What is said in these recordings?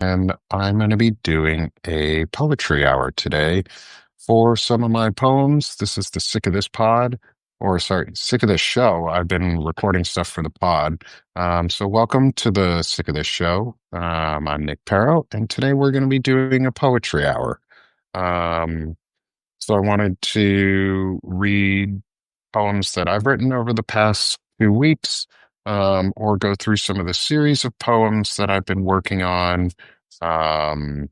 and I'm going to be doing a poetry hour today for some of my poems. This is the Sick of This pod, or sorry, Sick of This show. I've been recording stuff for the pod. So welcome to the Sick of This show. I'm Nick Perro, and today we're going to be doing a poetry hour. Um, so I wanted to read poems that I've written over the past few weeks, or go through some of the series of poems that I've been working on, um,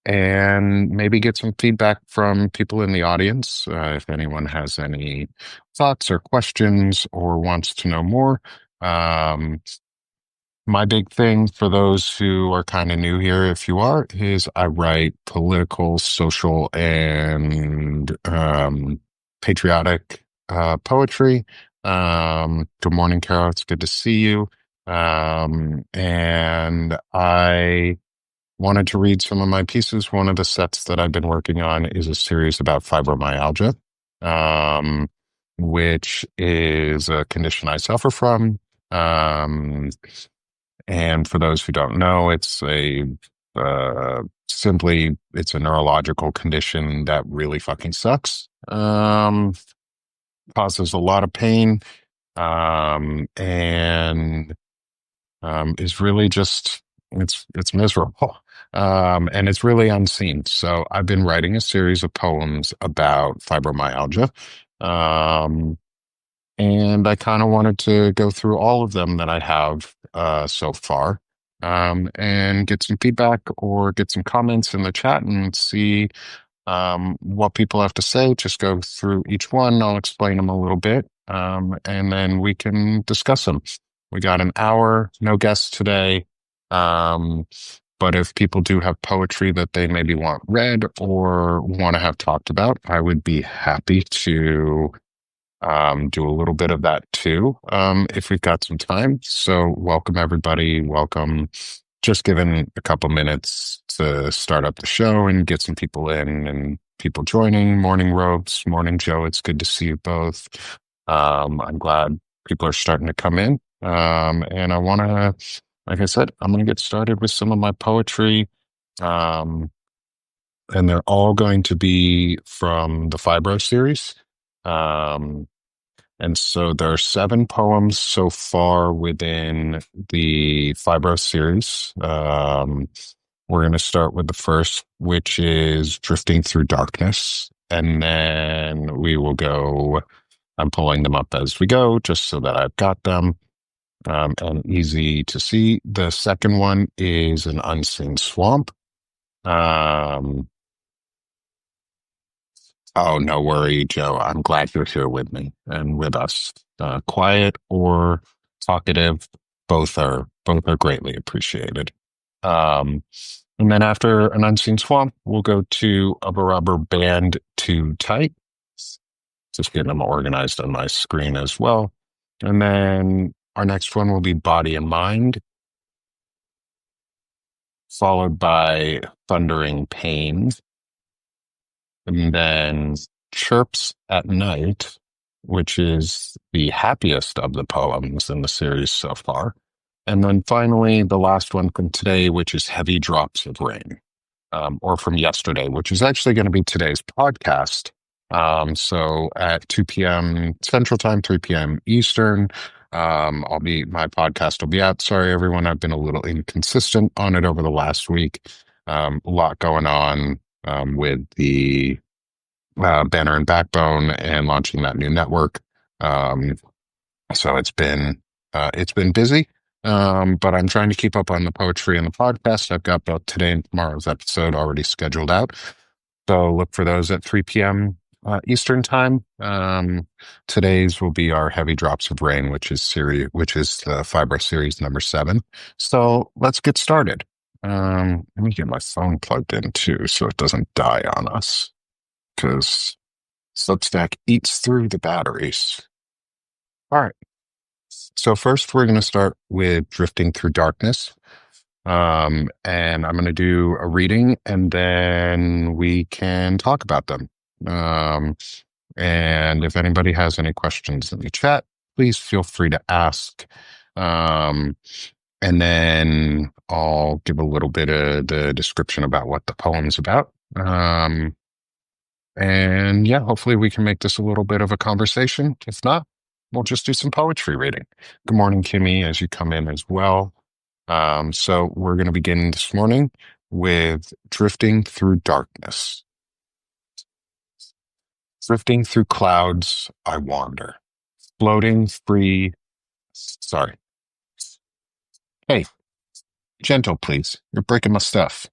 and maybe get some feedback from people in the audience. If anyone has any thoughts or questions or wants to know more. Um, my big thing for those who are kind of new here, if you are, is I write political, social, and patriotic poetry. Good morning, Carol. It's good to see you. And I wanted to read some of my pieces. One of the sets that I've been working on is a series about fibromyalgia, um, which is a condition I suffer from. Um, and for those who don't know, it's a simply it's a neurological condition that really fucking sucks. Causes a lot of pain, and is really just it's miserable. And it's really unseen. So I've been writing a series of poems about fibromyalgia. Um, and I kind of wanted to go through all of them that I have so far, and get some feedback or get some comments in the chat and see what people have to say. Just go through each one. I'll explain them a little bit, and then we can discuss them. We got an hour, no guests today. Um, but if people do have poetry that they maybe want read or want to have talked about, I would be happy to do a little bit of that too, if we've got some time. So welcome everybody. Welcome. Just giving a couple minutes to start up the show and get some people in and people joining. Morning Robes, morning Joe. It's good to see you both. I'm glad people are starting to come in. And I want to, like I said, I'm going to get started with some of my poetry. Um, and they're all going to be from the Fibro series. Um, and so there are 7 poems so far within the Fibro series. We're going to start with the first, which is Drifting Through Darkness. And then we will go, I'm pulling them up as we go, just so that I've got them, and easy to see. The second one is An Unseen Swamp. Um, Oh, no worry, Joe. I'm glad you're here with me and with us. Quiet or talkative, both are greatly appreciated. Um, and then after An Unseen Swamp, we'll go to Of a Rubber Band Too Tight. Just getting them organized on my screen as well. And then our next one will be Body and Mind, followed by Thundering Pain. And then Chirps at Night, which is the happiest of the poems in the series so far. And then finally, the last one from today, which is Heavy Drops of Rain, or from yesterday, which is actually going to be today's podcast. So at 2 p.m. Central Time, 3 p.m. Eastern, my podcast will be out. Sorry, everyone, I've been a little inconsistent on it over the last week. A lot going on with the Banner and Backbone and launching that new network. So it's been busy, but I'm trying to keep up on the poetry and the podcast. I've got both today and tomorrow's episode already scheduled out. So look for those at 3 p.m. Eastern time. Today's will be our Heavy Drops of Rain, which is the Fibro series number 7. So let's get started. Let me get my phone plugged in too, so it doesn't die on us, because Substack eats through the batteries. All right. So first, we're going to start with Drifting Through Darkness. And I'm going to do a reading, and then we can talk about them. And if anybody has any questions in the chat, please feel free to ask. And then I'll give a little bit of the description about what the poem's about. And yeah, hopefully we can make this a little bit of a conversation. If not, we'll just do some poetry reading. Good morning, Kimmy, as you come in as well. So we're going to begin this morning with Drifting Through Darkness. Drifting through clouds, I wander, floating free. Sorry. Hey, gentle, please. You're breaking my stuff.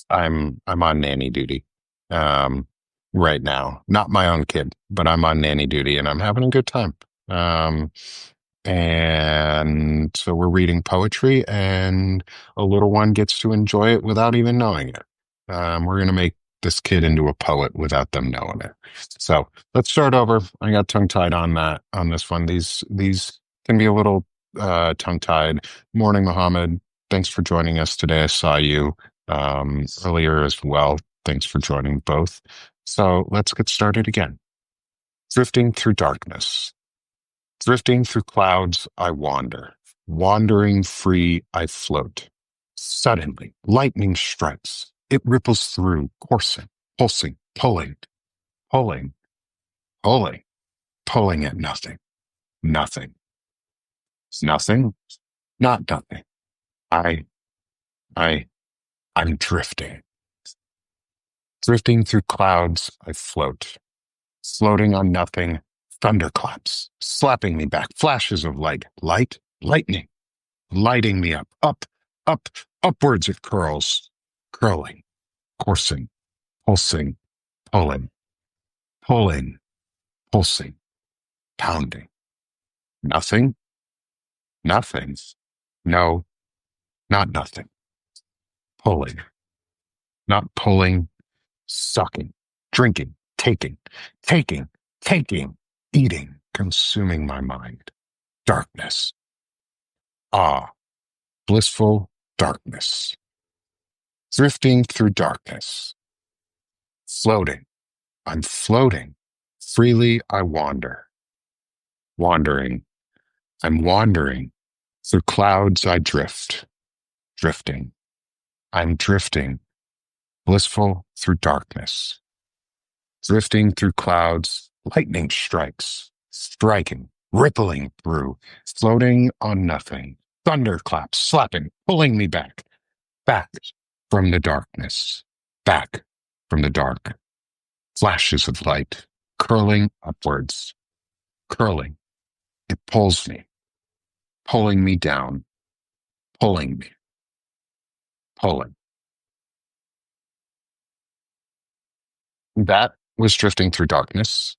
I'm on nanny duty um right now. Not my own kid, but I'm on nanny duty and I'm having a good time. Um and so we're reading poetry and a little one gets to enjoy it without even knowing it. We're going to make this kid into a poet without them knowing it. So let's start over. I got tongue tied on that, on this one. These can be a little tongue tied. Morning, Mohammed. Thanks for joining us today. I saw you earlier as well. Thanks for joining both. So let's get started again. Drifting through darkness. Drifting through clouds, I wander. Wandering free, I float. Suddenly, lightning strikes. It ripples through, coursing, pulsing, pulling, pulling, pulling, pulling at nothing. Nothing. Nothing? Not nothing. I, I, I'm drifting. Drifting through clouds, I float. Floating on nothing, thunderclaps, slapping me back, flashes of lightning, lighting me up, upwards it curls, curling, coursing, pulsing, pulling, pulling, pulsing, pounding. Nothing, nothing. No, not nothing. Pulling, not pulling, sucking, drinking, taking, eating, consuming my mind. Darkness. Ah, blissful darkness. Drifting through darkness. Floating. I'm floating. Freely I wander. Wandering. I'm wandering. Through clouds I drift. Drifting. I'm drifting. Blissful through darkness. Drifting through clouds, lightning strikes, striking, rippling through, floating on nothing. Thunderclaps, slapping, pulling me back from the darkness, back from the dark. Flashes of light, curling upwards, curling. It pulls me, pulling me down, pulling me, pulling. That was Drifting Through Darkness,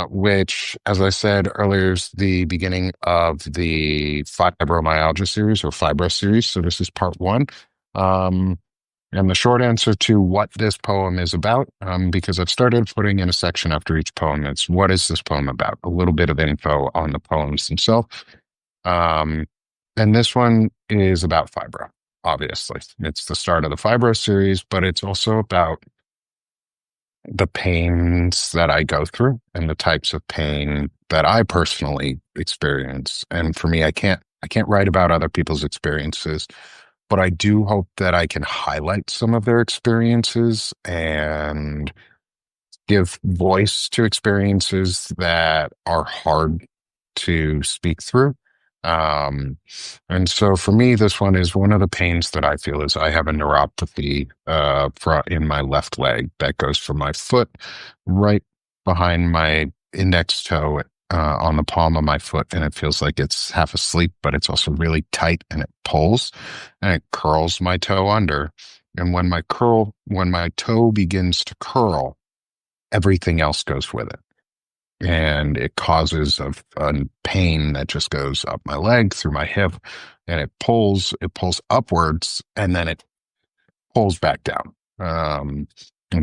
which, as I said earlier, is the beginning of the fibromyalgia series or fibro series. So this is part one. And the short answer to what this poem is about, because I've started putting in a section after each poem, it's what is this poem about? A little bit of info on the poems themselves. Um, and this one is about fibro, obviously. It's the start of the fibro series, but it's also about the pains that I go through and the types of pain that I personally experience. And for me, I can't write about other people's experiences, but I do hope that I can highlight some of their experiences and give voice to experiences that are hard to speak through. And so for me, this one is one of the pains that I feel is I have a neuropathy in my left leg that goes from my foot right behind my index toe on the palm of my foot. And it feels like it's half asleep, but it's also really tight and it pulls and it curls my toe under. And when my toe begins to curl, everything else goes with it. And it causes a pain that just goes up my leg, through my hip, and it pulls upwards, and then it pulls back down. And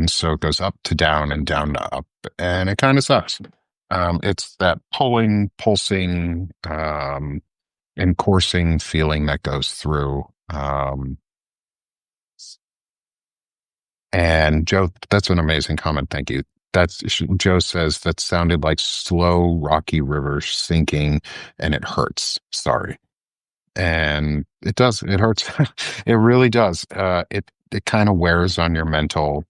so it goes up to down and down to up, and it kind of sucks. It's that pulling, pulsing, and coursing feeling that goes through. And Joe, that's an amazing comment. Thank you. Joe says that sounded like slow, rocky river sinking, and it hurts. Sorry. And it does, it hurts. It really does. It kind of wears on your mental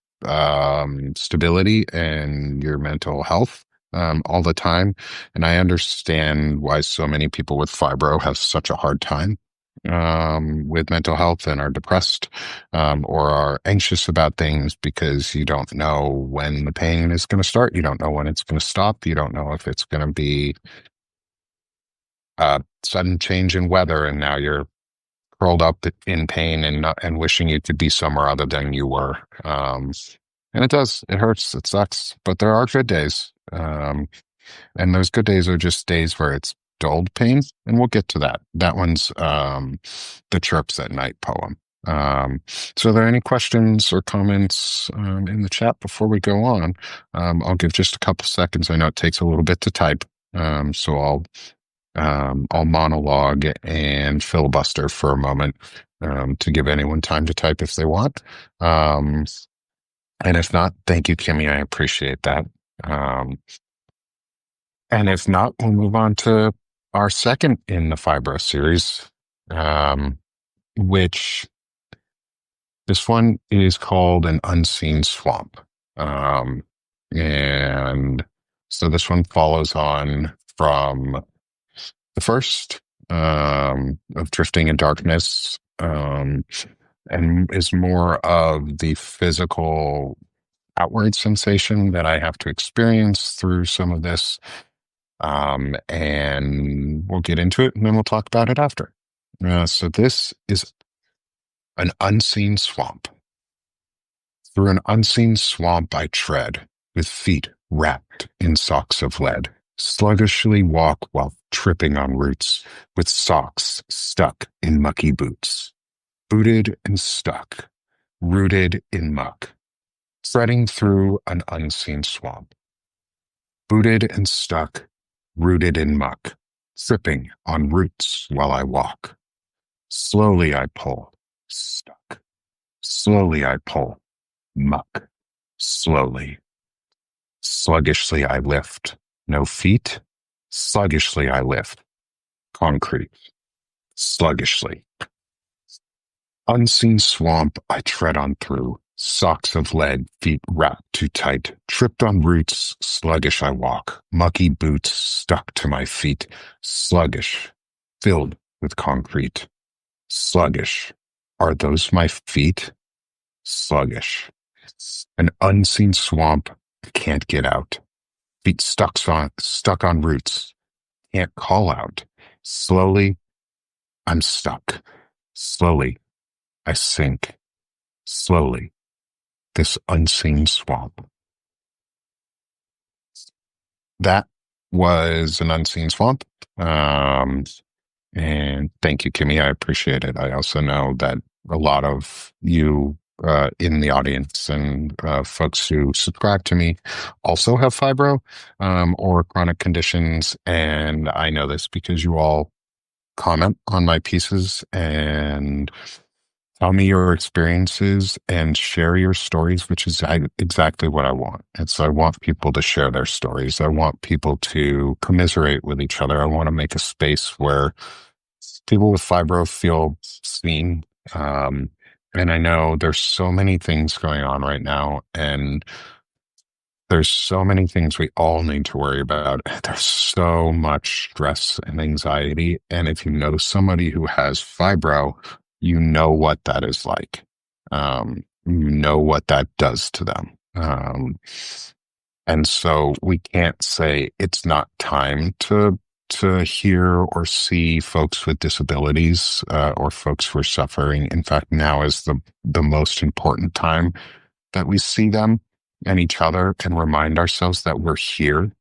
stability and your mental health all the time. And I understand why so many people with fibro have such a hard time with mental health and are depressed or are anxious about things because you don't know when the pain is going to start. You don't know when it's going to stop. You don't know if it's going to be a sudden change in weather and now you're curled up in pain and and wishing you could be somewhere other than you were. And it does. It hurts. It sucks. But there are good days. And those good days are just days where it's dulled pain. And we'll get to that. That one's the Chirps at Night poem. So are there any questions or comments in the chat before we go on? I'll give just a couple seconds. I know it takes a little bit to type. So I'll monologue and filibuster for a moment to give anyone time to type if they want. And if not, thank you, Kimmy. I appreciate that. And if not, we'll move on to our second in the Fibro series, which this one is called An Unseen Swamp. And so this one follows on from the first of Drifting in Darkness and is more of the physical outward sensation that I have to experience through some of this. And we'll get into it and then we'll talk about it after. So this is An Unseen Swamp. Through an unseen swamp I tread, with feet wrapped in socks of lead, sluggishly walk while tripping on roots, with socks stuck in mucky boots, booted and stuck, rooted in muck, treading through an unseen swamp. Booted and stuck, rooted in muck, tripping on roots while I walk. Slowly I pull, stuck. Slowly I pull, muck. Slowly. Sluggishly I lift. No feet. Sluggishly I lift. Concrete. Sluggishly. Unseen swamp I tread on through. Socks of lead, feet wrapped too tight. Tripped on roots, sluggish I walk. Mucky boots stuck to my feet. Sluggish. Filled with concrete. Sluggish. Are those my feet? Sluggish. An unseen swamp I can't get out. Feet stuck on roots. Can't call out. Slowly, I'm stuck. Slowly, I sink. Slowly, this unseen swamp. That was An Unseen Swamp. And thank you, Kimmy. I appreciate it. I also know that a lot of you in the audience and folks who subscribe to me also have fibro or chronic conditions. And I know this because you all comment on my pieces and tell me your experiences and share your stories, which is exactly what I want. And so I want people to share their stories. I want people to commiserate with each other. I want to make a space where people with fibro feel seen. And I know there's so many things going on right now, and there's so many things we all need to worry about. There's so much stress and anxiety. And if you know somebody who has fibro, you know what that is like. You know what that does to them. And so we can't say it's not time to hear or see folks with disabilities or folks who are suffering. In fact, now is the most important time that we see them and each other and remind ourselves that we're here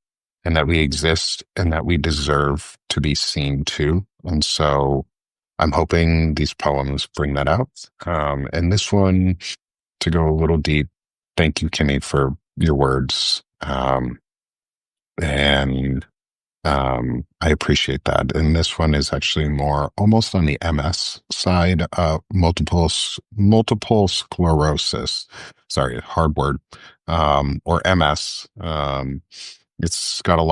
and that we exist and that we deserve to be seen too. And so I'm hoping these poems bring that out. And this one, to go a little deep, thank you, Kimmy, for your words. And I appreciate that. And this one is actually more almost on the MS side, multiple sclerosis. Sorry, hard word. Or MS. It's got a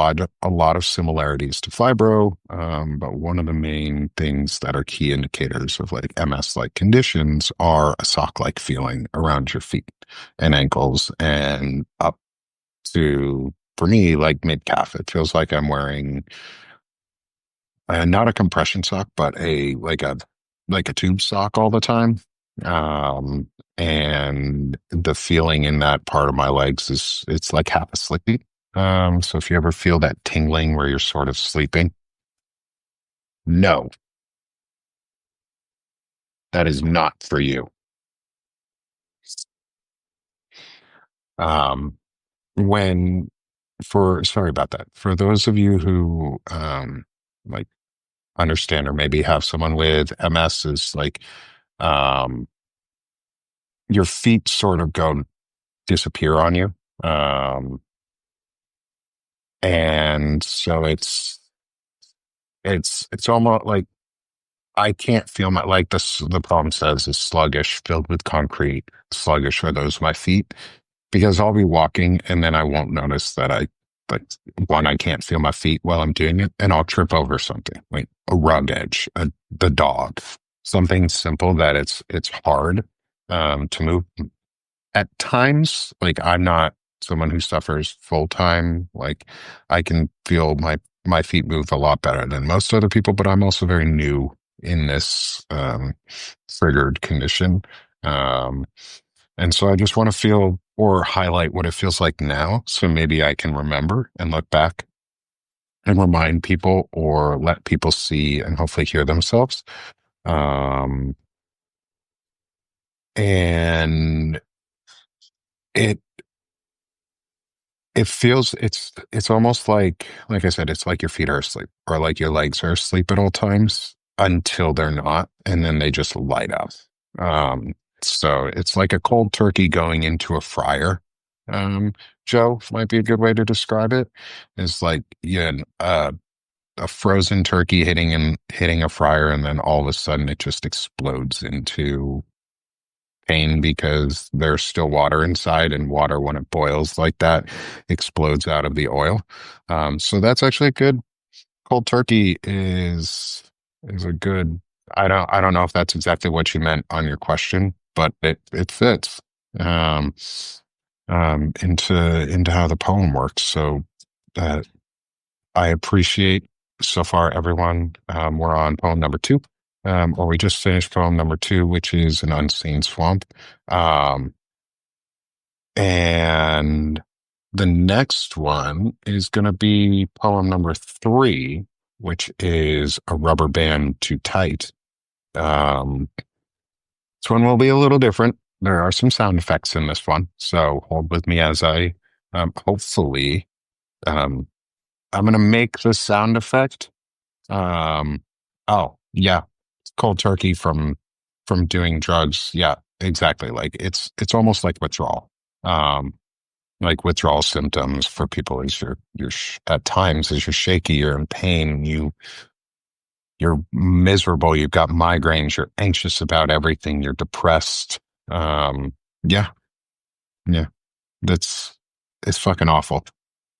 lot of similarities to fibro, but one of the main things that are key indicators of like MS-like conditions are a sock-like feeling around your feet and ankles and up to, for me, like mid-calf. It feels like I'm wearing not a compression sock, but a tube sock all the time. Um, and the feeling in that part of my legs is it's like half asleep. So if you ever feel that tingling where you're sort of sleeping, no, that is not for you. Um, when for sorry about that. For those of you who like understand or maybe have someone with MS is like um your feet sort of go disappear on you. And so it's almost like I can't feel my like this the problem says is sluggish, filled with concrete, sluggish are those my feet. Because I'll be walking and then I won't notice that like one, I can't feel my feet while I'm doing it, and I'll trip over something like a rug edge, the dog, something simple that it's hard to move. At times, like I'm not someone who suffers full time. Like I can feel my feet move a lot better than most other people, but I'm also very new in this triggered condition. Um, and so I just want to feel or highlight what it feels like now. So maybe I can remember and look back and remind people or let people see and hopefully hear themselves. Um, and it it feels it's almost like I said, it's like your feet are asleep or like your legs are asleep at all times until they're not, and then they just light up. So it's like a cold turkey going into a fryer. Um, Joe might be a good way to describe it. It's like a frozen turkey hitting a fryer, and then all of a sudden it just explodes into pain because there's still water inside, and water when it boils like that explodes out of the oil. So that's actually a good cold turkey is a good. I don't know if that's exactly what you meant on your question, but it fits um, into how the poem works. So uh, I appreciate so far everyone. We're on poem number two, or we just finished poem number two, which is an unseen swamp. Um, and the next one is going to be poem number three, which is a rubber band too tight. Um, this one will be a little different. There are some sound effects in this one, so hold with me as I hopefully um, I'm going to make the sound effect. Um, oh yeah, cold turkey from doing drugs. Yeah, exactly. Like it's almost like withdrawal. Um, like withdrawal symptoms for people is at times as you're shaky, you're in pain, you're miserable, you've got migraines, you're anxious about everything, you're depressed. Yeah, yeah, that's it's fucking awful.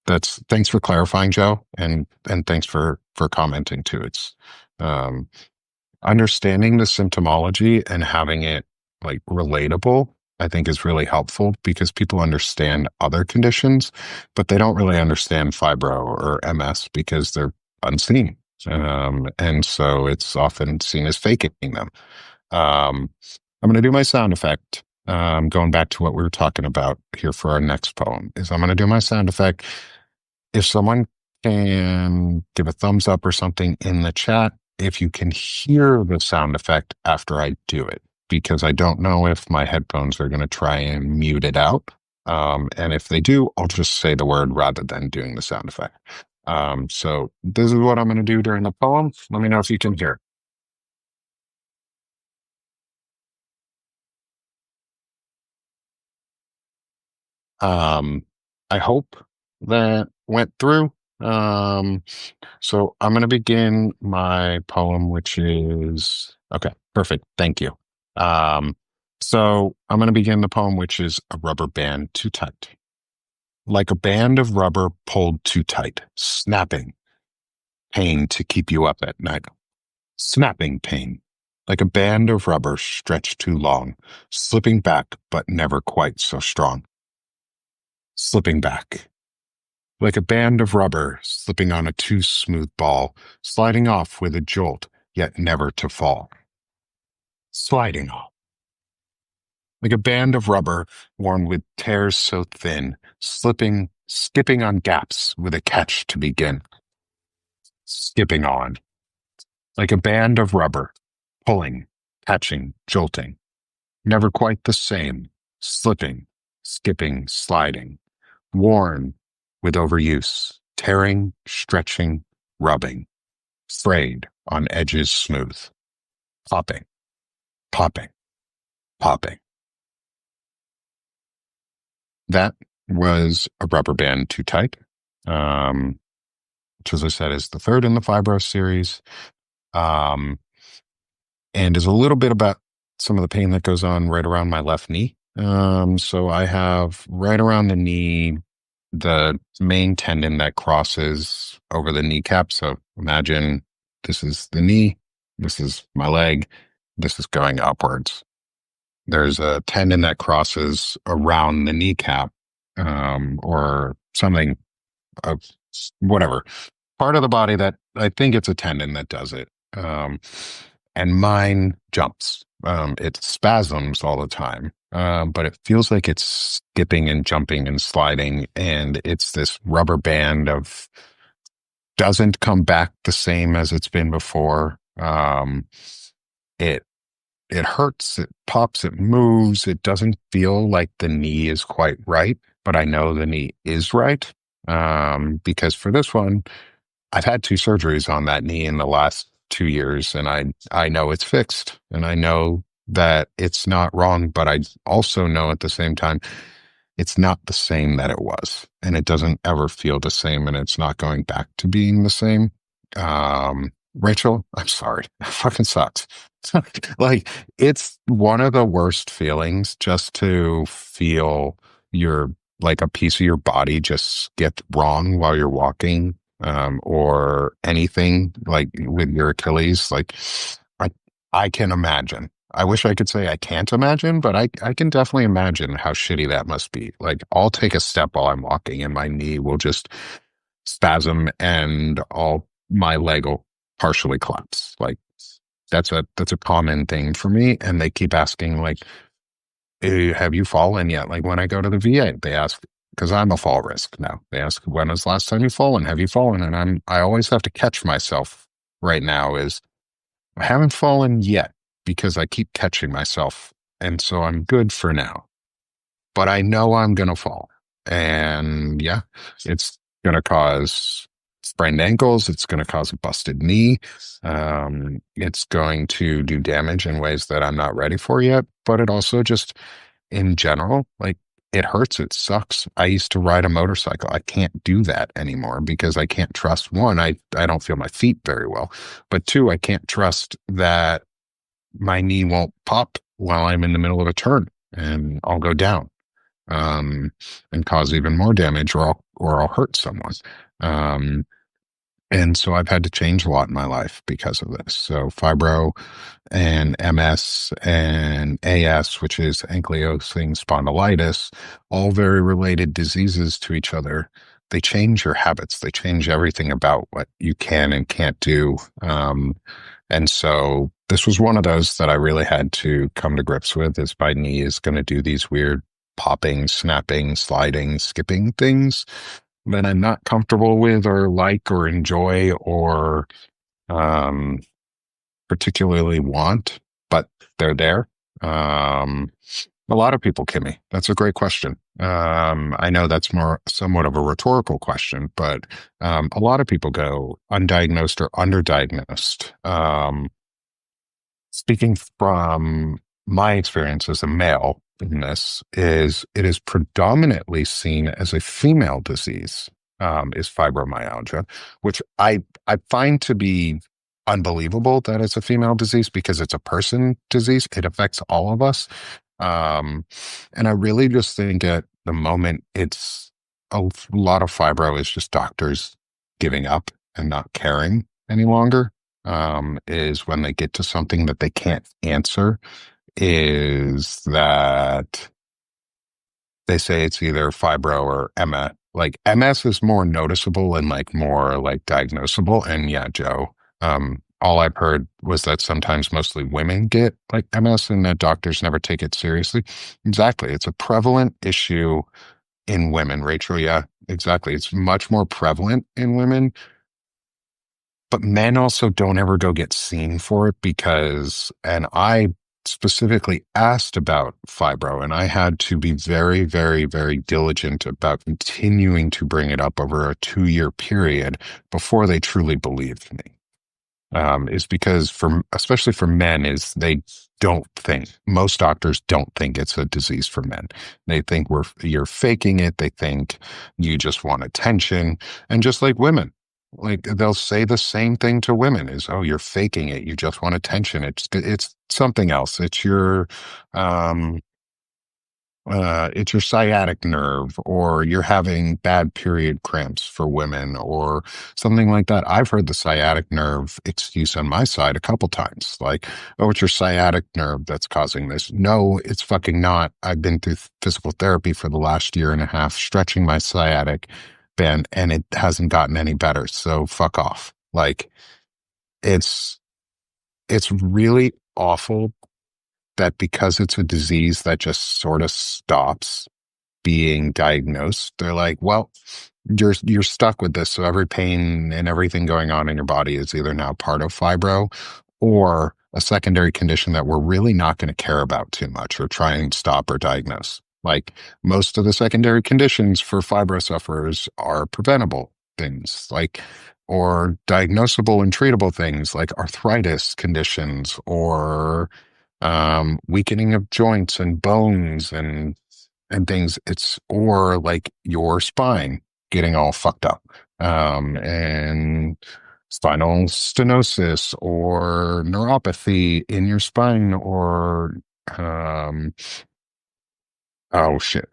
That's thanks for clarifying, Joe, and thanks for commenting too. It's um understanding the symptomology and having it like relatable, I think is really helpful because people understand other conditions, but they don't really understand fibro or MS because they're unseen. And so it's often seen as faking them. Um, I'm going to do my sound effect. Going back to what we were talking about here for our next poem is I'm going to do my sound effect. If someone can give a thumbs up or something in the chat, if you can hear the sound effect after I do it, because I don't know if my headphones are going to try and mute it out. And if they do, I'll just say the word rather than doing the sound effect. So this is what I'm going to do during the poem. Let me know if you can hear. Um, I hope that went through. Um, so I'm going to begin my poem, which is okay, perfect. Thank you. So I'm going to begin the poem, which is a rubber band too tight. like a band of rubber pulled too tight, snapping pain to keep you up at night. Snapping pain, like a band of rubber stretched too long, slipping back but never quite so strong. Slipping back, like a band of rubber slipping on a too smooth ball, sliding off with a jolt, yet never to fall. Sliding off, like a band of rubber worn with tears so thin, slipping, skipping on gaps with a catch to begin. Skipping on, like a band of rubber, pulling, catching, jolting, never quite the same, slipping, skipping, sliding, worn with overuse, tearing, stretching, rubbing, frayed on edges smooth, popping, popping, popping. That was a rubber band too tight, um, which, as I said, is the third in the Fibro series. Um, and is a little bit about some of the pain that goes on right around my left knee. So I have right around the knee, the main tendon that crosses over the kneecap. So imagine this is the knee, this is my leg, this is going upwards. There's a tendon that crosses around the kneecap, or something of whatever part of the body that I think it's a tendon that does it. And mine jumps. It spasms all the time, but it feels like it's skipping and jumping and sliding. And it's this rubber band of doesn't come back the same as it's been before. It it hurts, it pops, it moves. It doesn't feel like the knee is quite right, but I know the knee is right. Because for this one, I've had two surgeries on that knee in the last 2 years, and I know it's fixed, and I know that it's not wrong, but I also know at the same time it's not the same that it was, and it doesn't ever feel the same, and it's not going back to being the same. Rachel, I'm sorry, that fucking sucks. Like, it's one of the worst feelings just to feel your like a piece of your body just skip wrong while you're walking, or anything like with your Achilles. Like, I, I can imagine. I wish I could say I can't imagine, but I can definitely imagine how shitty that must be. Like, I'll take a step while I'm walking and my knee will just spasm and all my leg will partially collapse. Like, that's a common thing for me. And they keep asking, like, have you fallen yet? Like, when I go to the VA, they ask, because I'm a fall risk now. They ask, when was the last time you fallen? Have you fallen? And I always have to catch myself right now is I haven't fallen yet because I keep catching myself. And so I'm good for now, but I know I'm going to fall. And yeah, it's going to cause sprained ankles. It's going to cause a busted knee. It's going to do damage in ways that I'm not ready for yet, but it also just, in general, like, it hurts. It sucks. I used to ride a motorcycle. I can't do that anymore because I can't trust, one, I don't feel my feet very well, but two, I can't trust that my knee won't pop while I'm in the middle of a turn and I'll go down, and cause even more damage, or I'll hurt someone. Um, and so I've had to change a lot in my life because of this. So fibro and MS and AS, which is ankylosing spondylitis, all very related diseases to each other. They change your habits. They change everything about what you can and can't do. And so this was one of those that I really had to come to grips with, is my knee is going to do these weird popping, snapping, sliding, skipping things that I'm not comfortable with or like or enjoy or, um, particularly want, but they're there. A lot of people, Kimmy. That's a great question. I know that's more somewhat of a rhetorical question, but a lot of people go undiagnosed or underdiagnosed. Speaking from my experience as a male in this, is it is predominantly seen as a female disease, is fibromyalgia, which I find to be unbelievable that it's a female disease because it's a person disease. It affects all of us. And I really just think at the moment it's a lot of fibro is just doctors giving up and not caring any longer. Is when they get to something that they can't answer, is that they say it's either fibro or MS. Like MS is more noticeable and like more like diagnosable. And yeah, Joe, all I've heard was that sometimes mostly women get like MS and that doctors never take it seriously. Exactly. It's a prevalent issue in women, Rachel. Yeah, exactly. It's much more prevalent in women, but men also don't ever go get seen for it because, and I specifically asked about fibro, and I had to be very, very, very diligent about continuing to bring it up over a 2 year period before they truly believed me. Is because for especially for men is they don't think most doctors don't think it's a disease for men. They think you're faking it. They think you just want attention. And just like women, like they'll say the same thing to women is, oh, you're faking it. You just want attention. It's something else. Um it's your sciatic nerve, or you're having bad period cramps for women, or something like that. I've heard the sciatic nerve excuse on my side a couple times, like, oh, it's your sciatic nerve that's causing this. No, it's fucking not. I've been through physical therapy for the last year and a half, stretching my sciatic band, and it hasn't gotten any better. So fuck off. Like, it's it's really awful that because it's a disease that just sort of stops being diagnosed, they're like, well, you're stuck with this. So every pain and everything going on in your body is either now part of fibro or a secondary condition that we're really not going to care about too much or try and stop or diagnose. Like most of the secondary conditions for fibro sufferers are preventable things, like or diagnosable and treatable things like arthritis conditions or weakening of joints and bones and things. It's or like your spine getting all fucked up, and spinal stenosis or neuropathy in your spine or um, oh shit.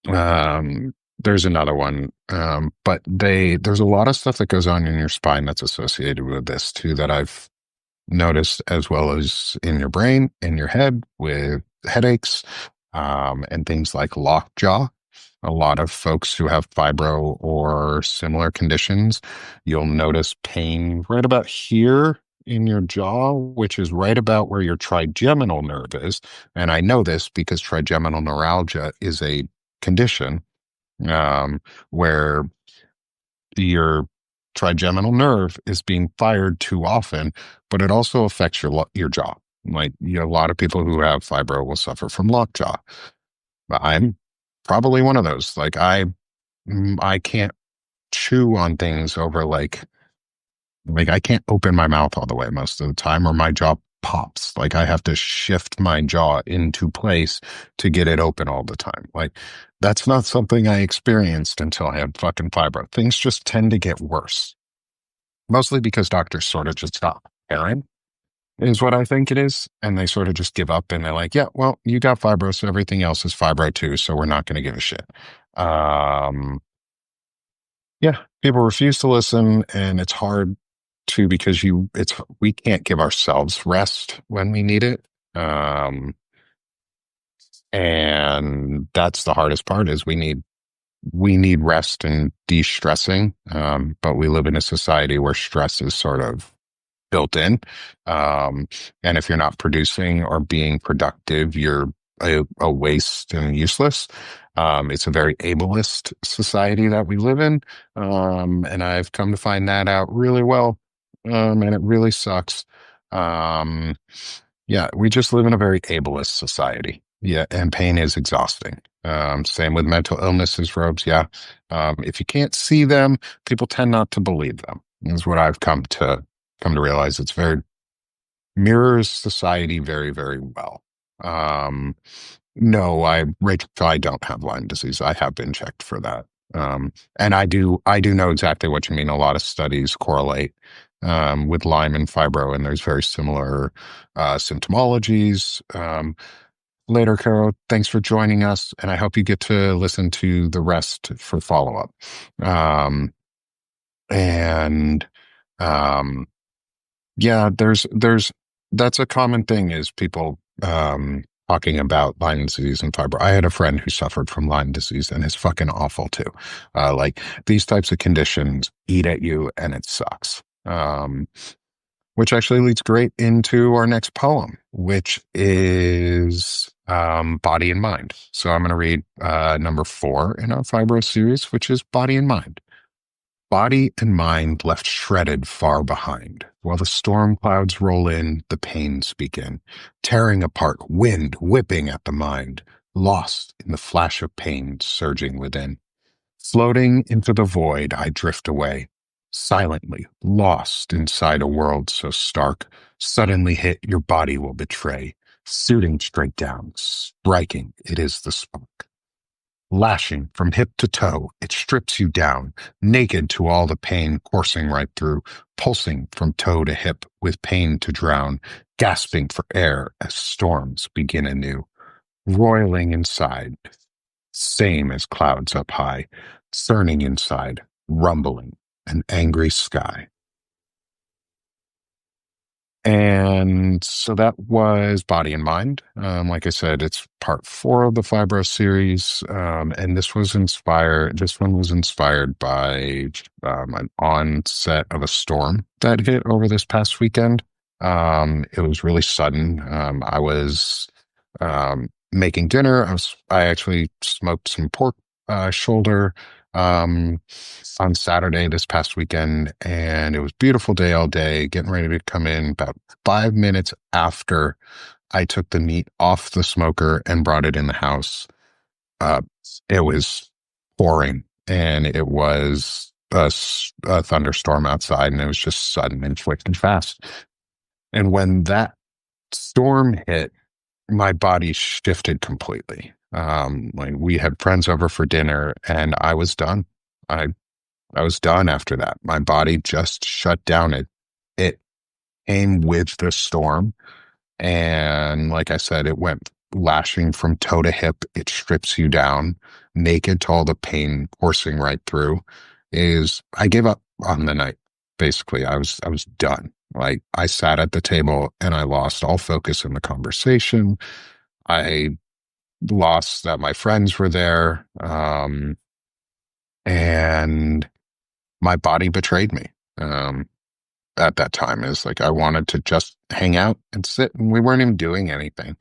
There's another one, but there's a lot of stuff that goes on in your spine that's associated with this too that I've noticed, as well as in your brain, in your head, with headaches, and things like lockjaw. A lot of folks who have fibro or similar conditions, you'll notice pain right about here in your jaw, which is right about where your trigeminal nerve is. And I know this because trigeminal neuralgia is a condition where your trigeminal nerve is being fired too often, but it also affects your jaw. Like a lot of people who have fibro will suffer from lockjaw. I'm probably one of those. Like I can't chew on things over like I can't open my mouth all the way most of the time, or my jaw pops. Like I have to shift my jaw into place to get it open all the time. Like that's not something I experienced until I had fucking fibro. Things just tend to get worse, mostly because doctors sort of just stop caring, is what I think it is. And they sort of just give up and they're like, yeah, well, you got fibro, so everything else is fibro too. So we're not going to give a shit. Um, yeah, people refuse to listen, and it's hard to because we can't give ourselves rest when we need it. And that's the hardest part is we need rest and de-stressing. But we live in a society where stress is sort of built in. And if you're not producing or being productive, you're a waste and useless. It's a very ableist society that we live in. And I've come to find that out really well. And it really sucks. Um, yeah, we just live in a very ableist society. Yeah, and pain is exhausting. Same with mental illnesses, Robes. Yeah. If you can't see them, people tend not to believe them. Is what I've come to realize. It's very mirrors society very, very well. Um, no, Rachel, I don't have Lyme disease. I have been checked for that. And I do know exactly what you mean. A lot of studies correlate with Lyme and fibro, and there's very similar symptomologies. Later, Caro. Thanks for joining us, and I hope you get to listen to the rest for follow up. Um, and um, yeah, there's that's a common thing is people talking about Lyme disease and fibro. I had a friend who suffered from Lyme disease, and it's fucking awful too. Like these types of conditions eat at you, and it sucks. Which actually leads great into our next poem, which is Body and Mind. So I'm going to read number 4 in our Fibro series, which is Body and Mind. Body and mind left shredded far behind. While the storm clouds roll in, the pains begin, tearing apart, wind whipping at the mind, lost in the flash of pain surging within. Floating into the void, I drift away, silently lost inside a world so stark. Suddenly hit, your body will betray, shooting straight down, striking, it is the spark. Lashing from hip to toe, it strips you down, naked to all the pain coursing right through, pulsing from toe to hip with pain to drown, gasping for air as storms begin anew, roiling inside, same as clouds up high, cerning inside, rumbling, an angry sky. And so that was Body and Mind. Like I said, it's part 4 of the Fibro series. And this one was inspired by an onset of a storm that hit over this past weekend. It was really sudden. I was making dinner. I actually smoked some pork shoulder um, on Saturday this past weekend, and it was a beautiful day all day, getting ready to come in about 5 minutes after I took the meat off the smoker and brought it in the house. Uh, it was pouring, and it was a thunderstorm outside, and it was just sudden and quick and fast. And when that storm hit, my body shifted completely. Like we had friends over for dinner, and I was done. I I was done after that. My body just shut down. It came with the storm, and like I said, it went lashing from toe to hip. It strips you down, naked to all the pain coursing right through. Is I gave up on the night. Basically, I was done. Like I sat at the table and I lost all focus in the conversation. I lost that my friends were there, and my body betrayed me. Um, at that time is like I wanted to just hang out and sit, and we weren't even doing anything.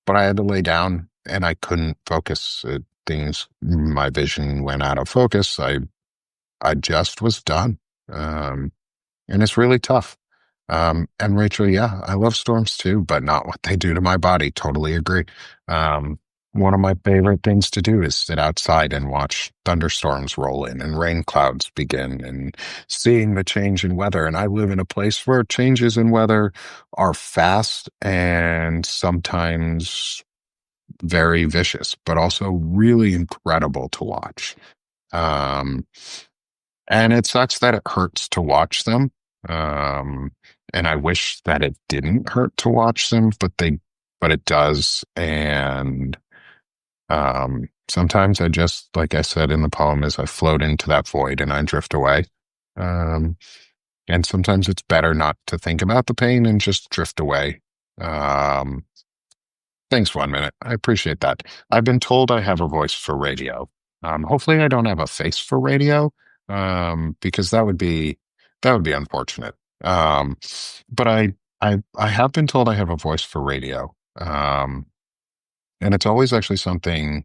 But I had to lay down, and I couldn't focus. My vision went out of focus. I just was done. Um, and it's really tough. And Rachel, yeah, I love storms too, but not what they do to my body. Totally agree. Um, one of my favorite things to do is sit outside and watch thunderstorms roll in and rain clouds begin and seeing the change in weather. And I live in a place where changes in weather are fast and sometimes very vicious, but also really incredible to watch. Um, and it sucks that it hurts to watch them. Um, and I wish that it didn't hurt to watch them, but it does. And sometimes I just, like I said in the poem, is I float into that void and I drift away. Um, and sometimes it's better not to think about the pain and just drift away. Um, Thanks, 1 minute. I appreciate that. I've been told I have a voice for radio. Hopefully, I don't have a face for radio, because that would be unfortunate. Um, but I have been told I have a voice for radio, and it's always actually something.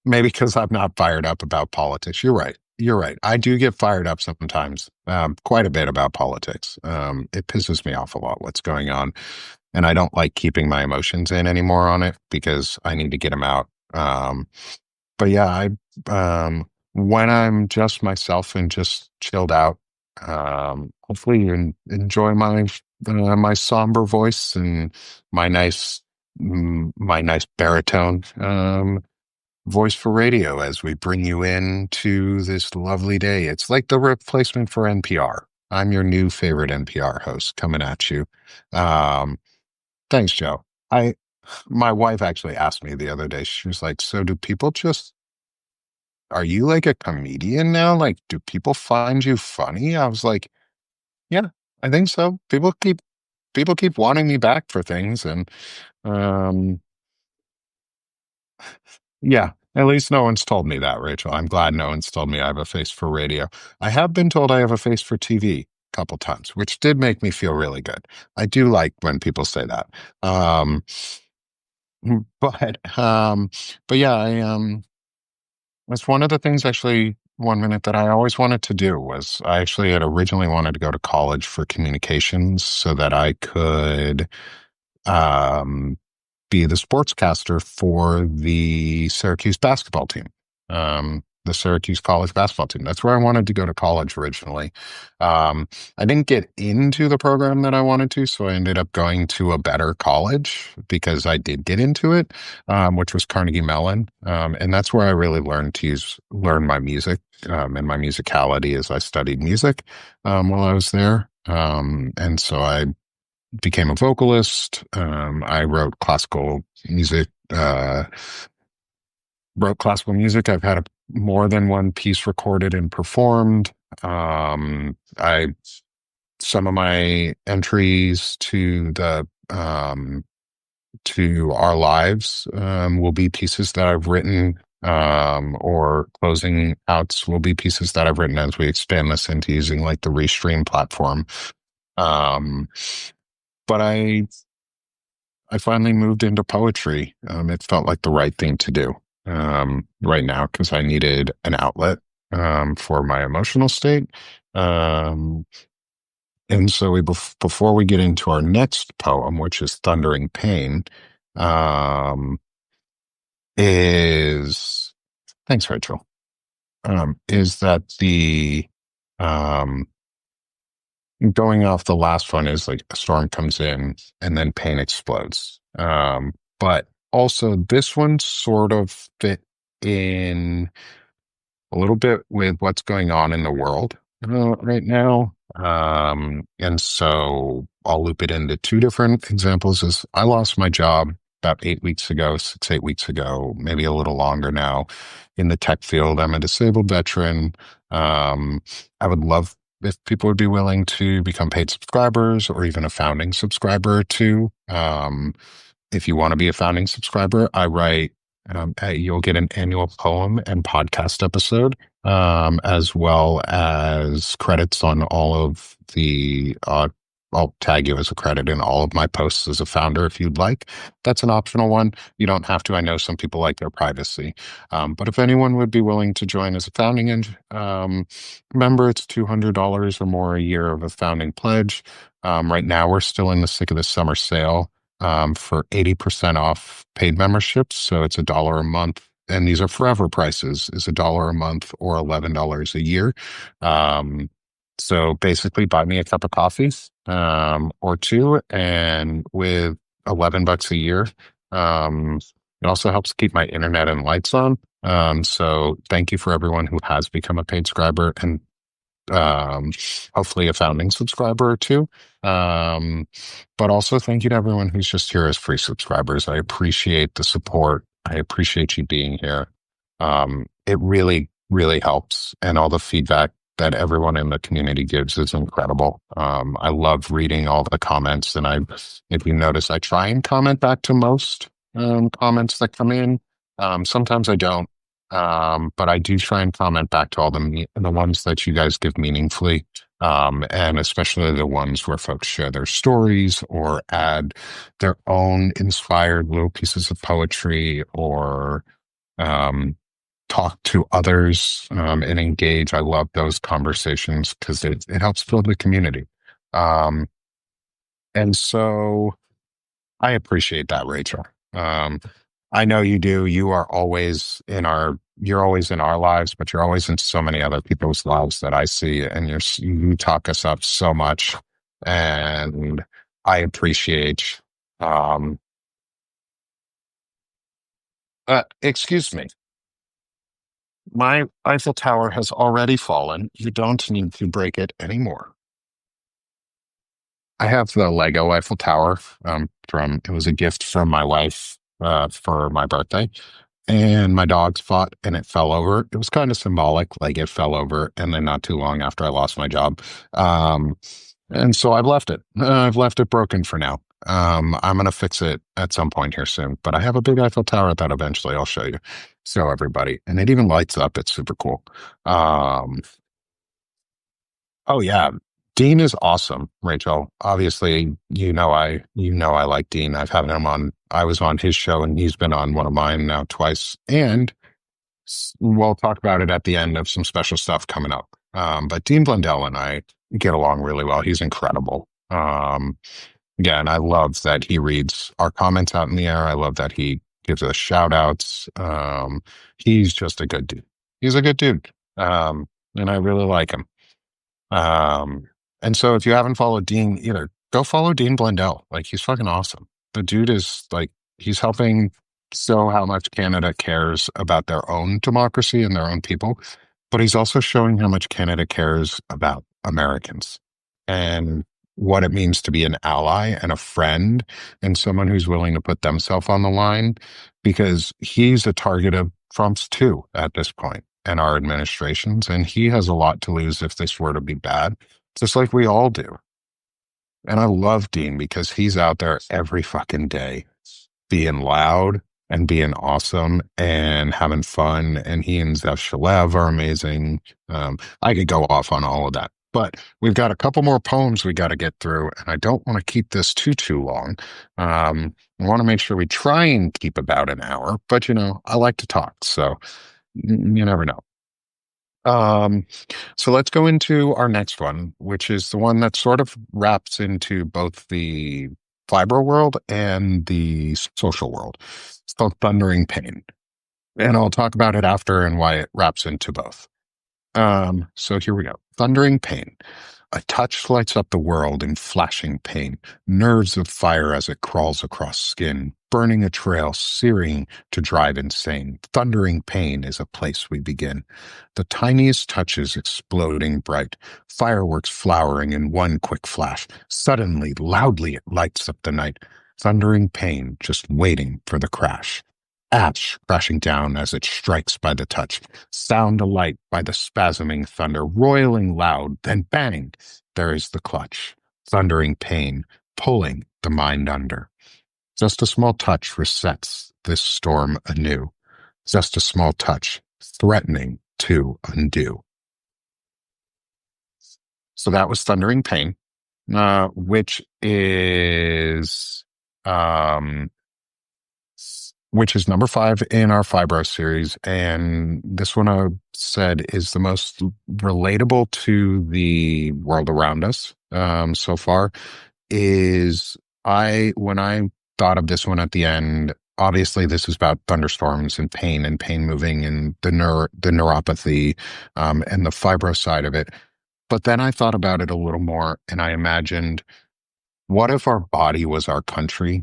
Maybe because I'm not fired up about politics. You're right. You're right. I do get fired up sometimes, quite a bit about politics. It pisses me off a lot what's going on, and I don't like keeping my emotions in anymore on it because I need to get them out. But yeah, when I'm just myself and just chilled out, hopefully you enjoy my somber voice and my nice my nice baritone. Voice for radio as we bring you into this lovely day. It's like the replacement for NPR. I'm your new favorite NPR host coming at you. Um, Thanks, Joe. I My wife actually asked me the other day, she was like, "So do people just, are you like a comedian now? Like, do people find you funny?" I was like, "Yeah, I think so. People keep wanting me back for things, and um, yeah, at least no one's told me that, Rachel. I'm glad no one's told me I have a face for radio. I have been told I have a face for TV a couple times, which did make me feel really good. I do like when people say that. Um, but but yeah, that's one of the things actually one minute that I always wanted to do was I actually had originally wanted to go to college for communications so that I could um be the sportscaster for the Syracuse basketball team, the Syracuse college basketball team. That's where I wanted to go to college originally. Um, I didn't get into the program that I wanted to, so I ended up going to a better college because I did get into it, which was Carnegie Mellon, and that's where I really learn my music and my musicality as I studied music while I was there. And so I became a vocalist. I wrote classical music. I've had more than one piece recorded and performed. I Some of my entries to our lives will be pieces that I've written. Or closing outs will be pieces that I've written as we expand this into using like the Restream platform. Um, but I finally moved into poetry. It felt like the right thing to do right now because I needed an outlet for my emotional state. Um, and so before we get into our next poem, which is Thundering Pain, um, is thanks, Rachel. Is that the um, going off the last one is like a storm comes in and then pain explodes. But also this one sort of fit in a little bit with what's going on in the world right now. And so I'll loop it into two different examples is I lost my job about 8 weeks ago, 8 weeks ago, maybe a little longer now in the tech field. I'm a disabled veteran. I would love if people would be willing to become paid subscribers or even a founding subscriber too. If you want to be a founding subscriber, I write, you'll get an annual poem and podcast episode, as well as credits on all of I'll tag you as a credit in all of my posts as a founder if you'd like. That's an optional one. You don't have to. I know some people like their privacy. But if anyone would be willing to join as a founding member, it's $200 or more a year of a founding pledge. Right now, we're still in the thick of the summer sale for 80% off paid memberships. So it's $1 a month. And these are forever prices is $1 a month or $11 a year. Um, so basically buy me a cup of coffee, or two. And with $11 a year, um, it also helps keep my internet and lights on. So thank you for everyone who has become a paid subscriber and um, hopefully a founding subscriber or two. Um, but also thank you to everyone who's just here as free subscribers. I appreciate the support. I appreciate you being here. It really, really helps. And all the feedback that everyone in the community gives is incredible. I love reading all the comments. And if you notice, I try and comment back to most comments that come in. Sometimes I don't. But I do try and comment back to all the ones that you guys give meaningfully, and especially the ones where folks share their stories or add their own inspired little pieces of poetry or um, talk to others and engage. I love those conversations because it helps build the community. Um, and so I appreciate that, Rachel. Um, I know you do. You're always in our lives, but you're always in so many other people's lives that I see, and you talk us up so much, and I appreciate. Um, Excuse me, my Eiffel Tower has already fallen. You don't need to break it anymore. I have the Lego Eiffel Tower from it was a gift from my wife for my birthday. And my dogs fought and it fell over. It was kind of symbolic, like it fell over, and then not too long after I lost my job. Um, and so I've left it. I've left it broken for now. I'm gonna fix it at some point here soon. But I have a big Eiffel Tower that eventually I'll show everybody, and it even lights up. It's super cool. Um, oh yeah, Dean is awesome, Rachel. Obviously, you know I like Dean. I've had him on. I was on his show, and he's been on one of mine now twice, and we'll talk about it at the end of some special stuff coming up. But Dean Blundell and I get along really well. He's incredible. Yeah, and I love that he reads our comments out in the air. I love that he gives us shout outs. He's just a good dude. He's a good dude. And I really like him. Um, and so if you haven't followed Dean either, go follow Dean Blundell. Like he's fucking awesome. The dude is like he's helping show how much Canada cares about their own democracy and their own people, but he's also showing how much Canada cares about Americans and what it means to be an ally and a friend and someone who's willing to put themselves on the line because he's a target of Trump's too at this point and our administrations, and he has a lot to lose if this were to be bad, just like we all do. And I love Dean because he's out there every fucking day being loud and being awesome and having fun. And he and Zev Shalev are amazing. I could go off on all of that, but we've got a couple more poems we got to get through, and I don't want to keep this too long. I want to make sure we try and keep about an hour, but I like to talk, so you never know. Um, so let's go into our next one, which is the one that sort of wraps into both the fibro world and the social world. It's called Thundering Pain. And I'll talk about it after and why it wraps into both. So here we go. Thundering Pain. A touch lights up the world in flashing pain, nerves of fire as it crawls across skin, burning a trail, searing to drive insane. Thundering pain is a place we begin. The tiniest touches exploding bright, fireworks flowering in one quick flash. Suddenly, loudly, it lights up the night. Thundering pain just waiting for the crash. Ash crashing down as it strikes by the touch, sound alight by the spasming thunder, roiling loud, then bang, there is the clutch, thundering pain, pulling the mind under. Just a small touch resets this storm anew. Just a small touch, threatening to undo. So that was Thundering Pain, which is um, which is number 5 in our Fibro series. And this one I said is the most relatable to the world around us so far. Is when I thought of this one at the end, obviously this is about thunderstorms and pain moving and the neuropathy and the fibro side of it. But then I thought about it a little more and I imagined, what if our body was our country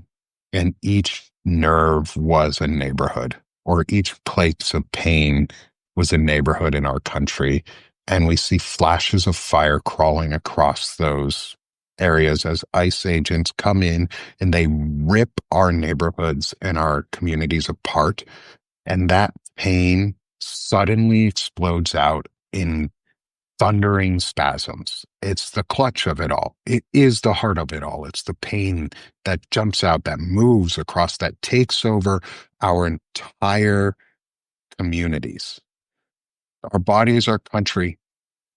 and each nerve was a neighborhood, or each place of pain was a neighborhood in our country? And we see flashes of fire crawling across those areas as ICE agents come in and they rip our neighborhoods and our communities apart. And that pain suddenly explodes out in thundering spasms. It's the clutch of it all. It is the heart of it all. It's the pain that jumps out, that moves across, that takes over our entire communities. Our body is our country,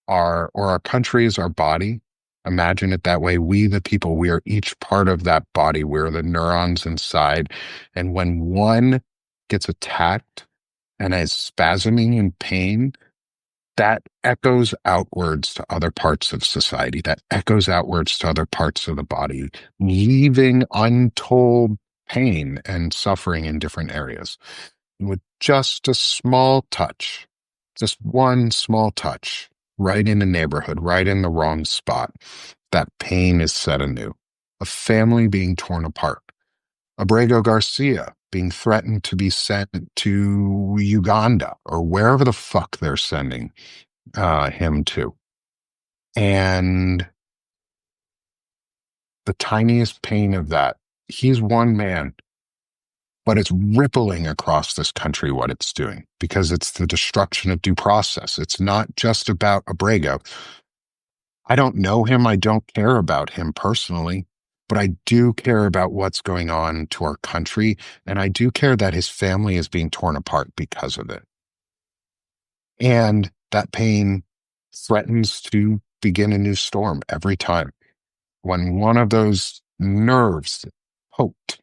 or our country is our body. Imagine it that way. We, the people, we are each part of that body. We're the neurons inside. And when one gets attacked and is spasming in pain, that echoes outwards to other parts of society, that echoes outwards to other parts of the body, leaving untold pain and suffering in different areas. And with just a small touch, just one small touch, right in the neighborhood, right in the wrong spot, that pain is set anew. A family being torn apart. Abrego Garcia being threatened to be sent to Uganda or wherever the fuck they're sending him to. And the tiniest pain of that. He's one man, but it's rippling across this country what it's doing because it's the destruction of due process. It's not just about Abrego. I don't know him. I don't care about him personally, but I do care about what's going on to our country. And I do care that his family is being torn apart because of it. And that pain threatens to begin a new storm every time. When one of those nerves poked,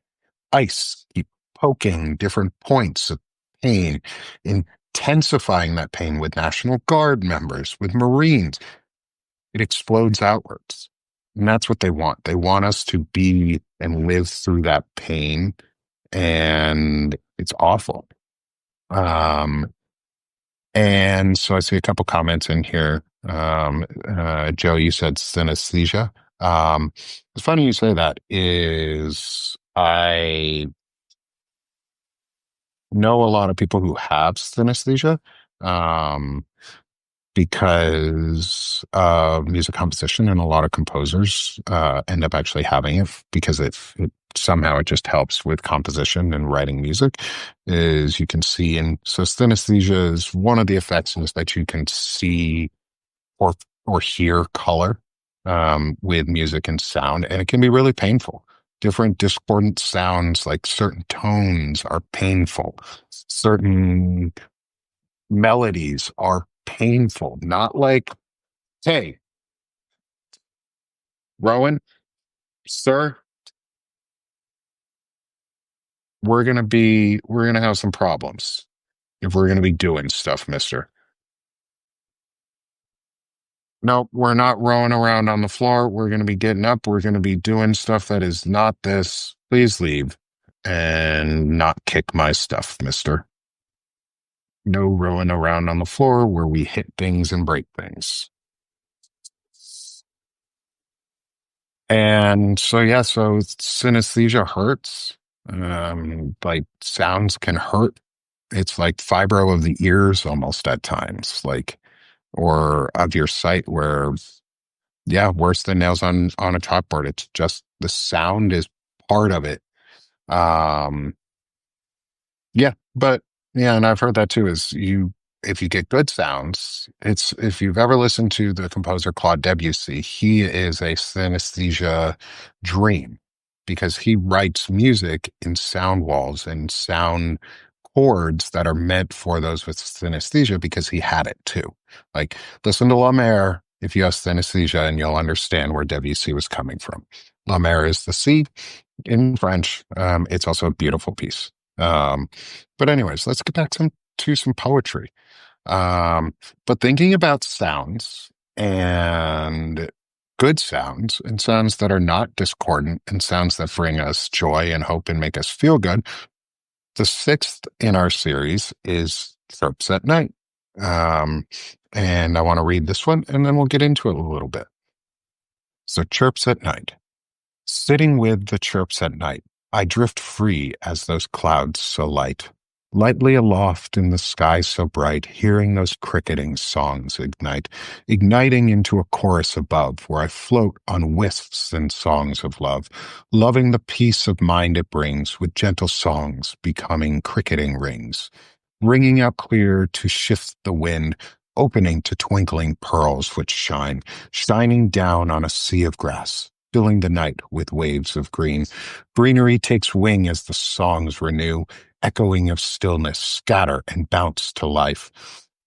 ice keep poking different points of pain, intensifying that pain with National Guard members, with Marines, it explodes outwards. And that's what they want. They want us to be and live through that pain. And it's awful. Um, and so I see a couple comments in here. Joe, you said synesthesia. It's funny you say that. Is I know a lot of people who have synesthesia. Um, because of music composition, and a lot of composers end up actually having it because it somehow it just helps with composition and writing music. Is you can see, and so synesthesia is one of the effects is that you can see or or hear color with music and sound, and it can be really painful. Different discordant sounds, like certain tones, are painful. Certain melodies are painful, not like, hey, Rowan, sir, we're gonna have some problems if we're gonna be doing stuff, mister. No, we're not rolling around on the floor. We're gonna be getting up. We're gonna be doing stuff that is not this. Please leave and not kick my stuff, mister. No rolling around on the floor where we hit things and break things. And so, yeah, so synesthesia hurts. Like sounds can hurt. It's like fibro of the ears almost at times, like, or of your sight where, yeah, worse than nails on a chalkboard. It's just the sound is part of it. Um, yeah, but yeah, and I've heard that too. Is you if you get good sounds, it's if you've ever listened to the composer Claude Debussy, he is a synesthesia dream because he writes music in sound walls and sound chords that are meant for those with synesthesia because he had it too. Like listen to La Mer if you have synesthesia and you'll understand where Debussy was coming from. La Mer is the sea in French. It's also a beautiful piece. Um, but anyways, let's get back to some poetry. But thinking about sounds and good sounds and sounds that are not discordant and sounds that bring us joy and hope and make us feel good. The sixth in our series is Chirps at Night. Um, and I want to read this one and then we'll get into it a little bit. So Chirps at Night. Sitting with the chirps at night, I drift free as those clouds so light. Lightly aloft in the sky so bright, hearing those cricketing songs ignite, igniting into a chorus above, where I float on wisps and songs of love, loving the peace of mind it brings, with gentle songs becoming cricketing rings, ringing out clear to shift the wind, opening to twinkling pearls which shine, shining down on a sea of grass, filling the night with waves of green. Greenery takes wing as the songs renew, echoing of stillness, scatter and bounce to life.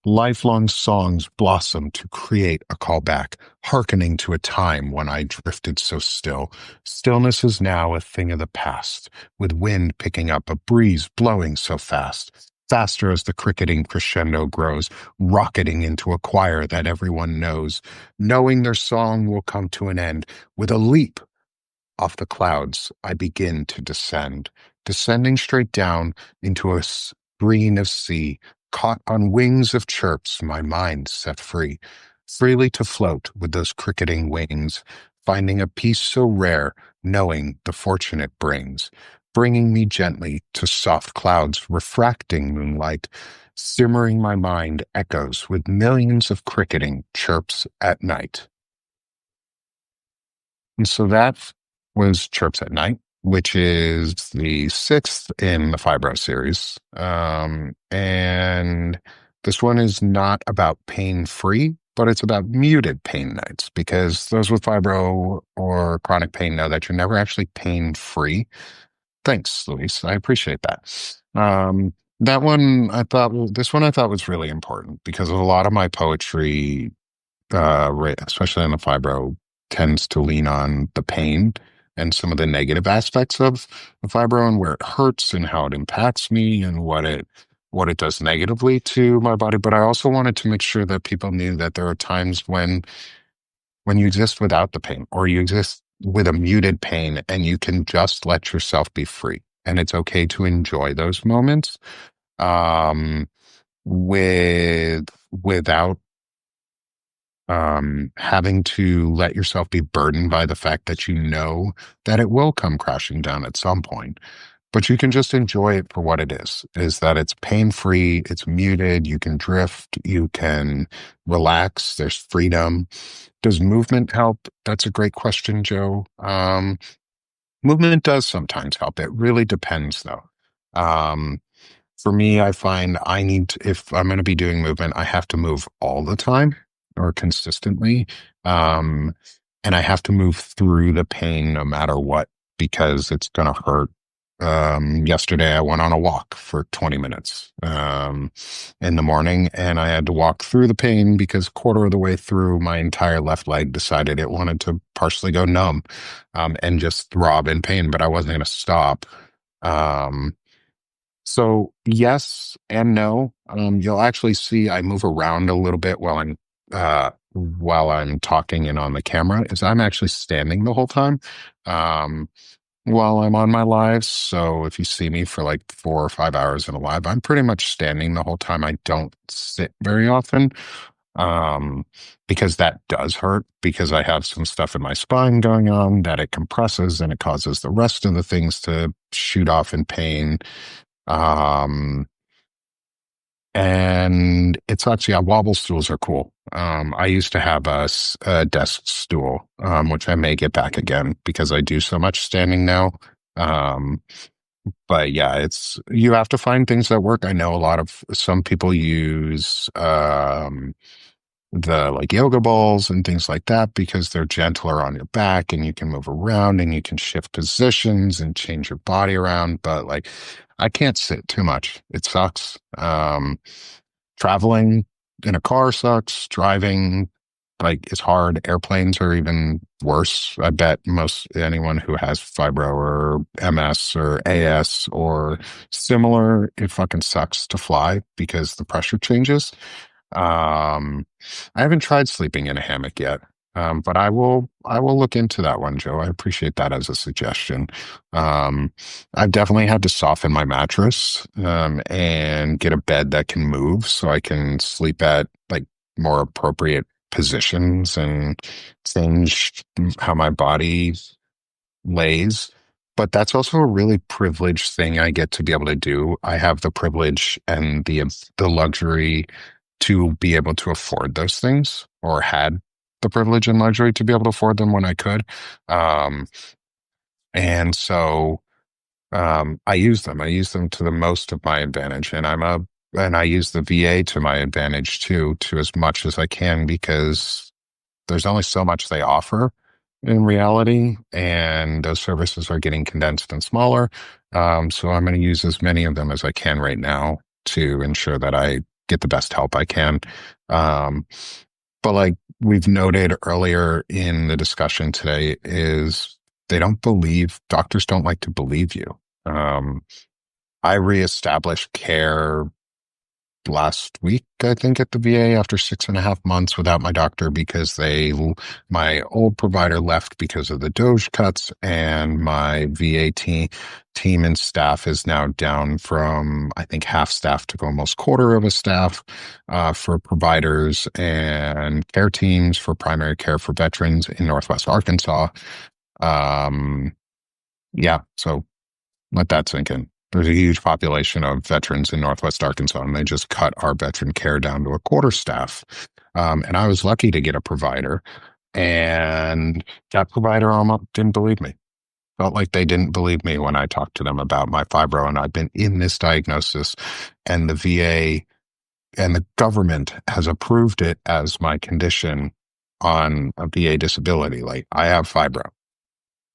Lifelong songs blossom to create a callback, hearkening to a time when I drifted so still. Stillness is now a thing of the past, with wind picking up, a breeze blowing so fast. Faster as the cricketing crescendo grows, rocketing into a choir that everyone knows, knowing their song will come to an end. With a leap off the clouds, I begin to descend, descending straight down into a screen of sea, caught on wings of chirps, my mind set free, freely to float with those cricketing wings, finding a peace so rare, knowing the fortune it brings, bringing me gently to soft clouds, refracting moonlight, simmering my mind echoes with millions of cricketing chirps at night. And so that was Chirps at Night, which is the sixth in the Fibro series. And this one is not about pain free, but it's about muted pain nights because those with fibro or chronic pain know that you're never actually pain free. Thanks, Luis. I appreciate that. That one I thought, this one I thought was really important because a lot of my poetry, especially in the fibro, tends to lean on the pain and some of the negative aspects of the fibro and where it hurts and how it impacts me and what it does negatively to my body. But I also wanted to make sure that people knew that there are times when you exist without the pain or you exist with a muted pain and you can just let yourself be free. And it's okay to enjoy those moments um, without having to let yourself be burdened by the fact that you know that it will come crashing down at some point. But you can just enjoy it for what it is that it's pain-free, it's muted, you can drift, you can relax, there's freedom. Does movement help? That's a great question, Joe. Movement does sometimes help. It really depends, though. Um, for me, I find I need to, if I'm going to be doing movement, I have to move all the time or consistently. Um, and I have to move through the pain no matter what, because it's going to hurt. Yesterday I went on a walk for 20 minutes, in the morning and I had to walk through the pain because quarter of the way through my entire left leg decided it wanted to partially go numb, and just throb in pain, but I wasn't going to stop. Um, so yes and no. You'll actually see I move around a little bit while I'm talking and on the camera, is I'm actually standing the whole time um, while I'm on my lives. So if you see me for like 4 or 5 hours in a live, I'm pretty much standing the whole time. I don't sit very often um, because that does hurt because I have some stuff in my spine going on that it compresses and it causes the rest of the things to shoot off in pain. Um, and it's actually, wobble stools are cool. I used to have a desk stool, which I may get back again because I do so much standing now. Um, but yeah, you have to find things that work. I know some people use, the like yoga balls and things like that because they're gentler on your back and you can move around and you can shift positions and change your body around. But like, I can't sit too much. It sucks. Traveling in a car sucks. Driving like is hard. Airplanes are even worse. I bet most anyone who has fibro or MS or AS or similar, it fucking sucks to fly because the pressure changes. Um, I haven't tried sleeping in a hammock yet, but I will look into that one, Joe. I appreciate that as a suggestion. Um, I've definitely had to soften my mattress, and get a bed that can move so I can sleep at like more appropriate positions and change how my body lays. But that's also a really privileged thing I get to be able to do. I have the privilege and the luxury to be able to afford those things, or had the privilege and luxury to be able to afford them when I could. Um, and so I use them. I use them to the most of my advantage, and I use the VA to my advantage too, to as much as I can, because there's only so much they offer in reality, and those services are getting condensed and smaller. So I'm going to use as many of them as I can right now to ensure that I get the best help I can. Um, but like we've noted earlier in the discussion today, is doctors don't like to believe you. Um, I reestablished care last week, I think, at the VA after 6.5 months without my doctor because my old provider left because of the Doge cuts, and my team and staff is now down from, I think, half staff to almost quarter of a staff, for providers and care teams for primary care for veterans in Northwest Arkansas. Um, yeah, so let that sink in. There's a huge population of veterans in Northwest Arkansas, and they just cut our veteran care down to a quarter staff. And I was lucky to get a provider, and that provider almost didn't believe me. Felt like they didn't believe me when I talked to them about my fibro, and I've been in this diagnosis, and the VA and the government has approved it as my condition on a VA disability. Like, I have fibro.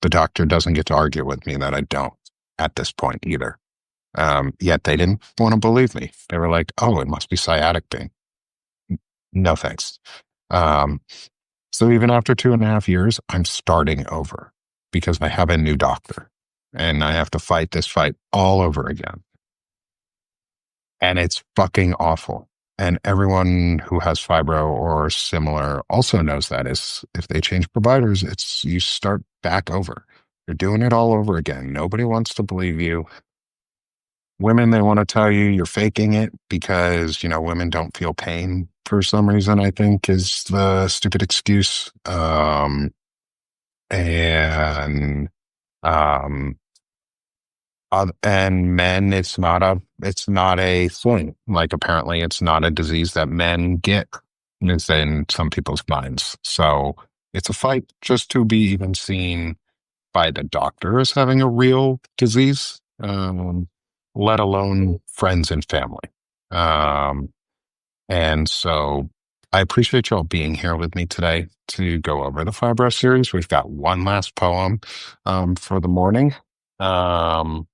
The doctor doesn't get to argue with me that I don't at this point either. Yet they didn't want to believe me. They were like, "Oh, it must be sciatic pain." No thanks. Um, so even after 2.5 years, I'm starting over because I have a new doctor and I have to fight this fight all over again. And it's fucking awful. And everyone who has fibro or similar also knows that is if they change providers, it's you start back over. You're doing it all over again. Nobody wants to believe you. Women, they want to tell you you're faking it because, women don't feel pain for some reason, I think is the stupid excuse. And, um, and men, it's not a thing. Like, apparently it's not a disease that men get. It's in some people's minds. So it's a fight just to be even seen by the doctor as having a real disease, let alone friends and family. Um, and so I appreciate y'all being here with me today to go over the Fibro series. We've got one last poem for the morning. Um,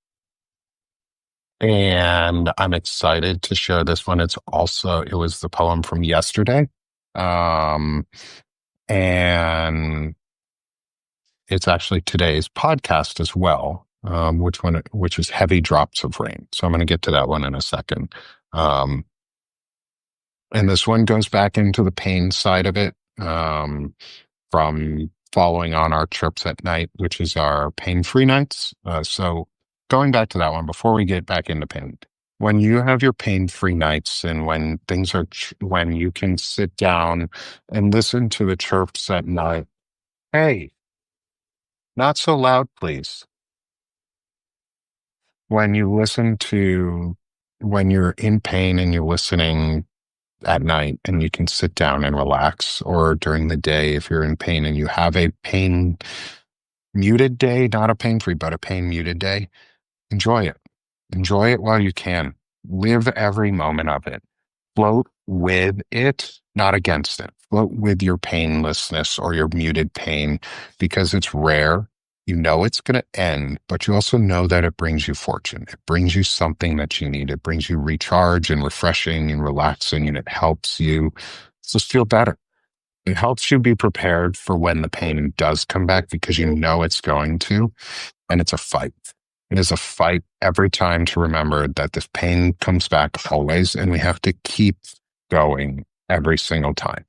and I'm excited to share this one. It was the poem from yesterday. Um, and it's actually today's podcast as well, which is Heavy Drops of Rain. So I'm going to get to that one in a second. Um, and this one goes back into the pain side of it, from following on our trips at night, which is our pain-free nights. So going back to that one, before we get back into pain, when you have your pain-free nights and when when you can sit down and listen to the chirps at night, hey, not so loud, please. When you listen to, when you're in pain and you're listening at night and you can sit down and relax, or during the day, if you're in pain and you have a pain muted day, not a pain free, but a pain muted day, enjoy it. Enjoy it while you can. Live every moment of it. Float with it, not against it. Float with your painlessness or your muted pain because it's rare. You know it's going to end, but you also know that it brings you fortune. It brings you something that you need. It brings you recharge and refreshing and relaxing, and it helps you just feel better. It helps you be prepared for when the pain does come back because you know it's going to, and it's a fight. It is a fight every time to remember that this pain comes back always, and we have to keep going every single time.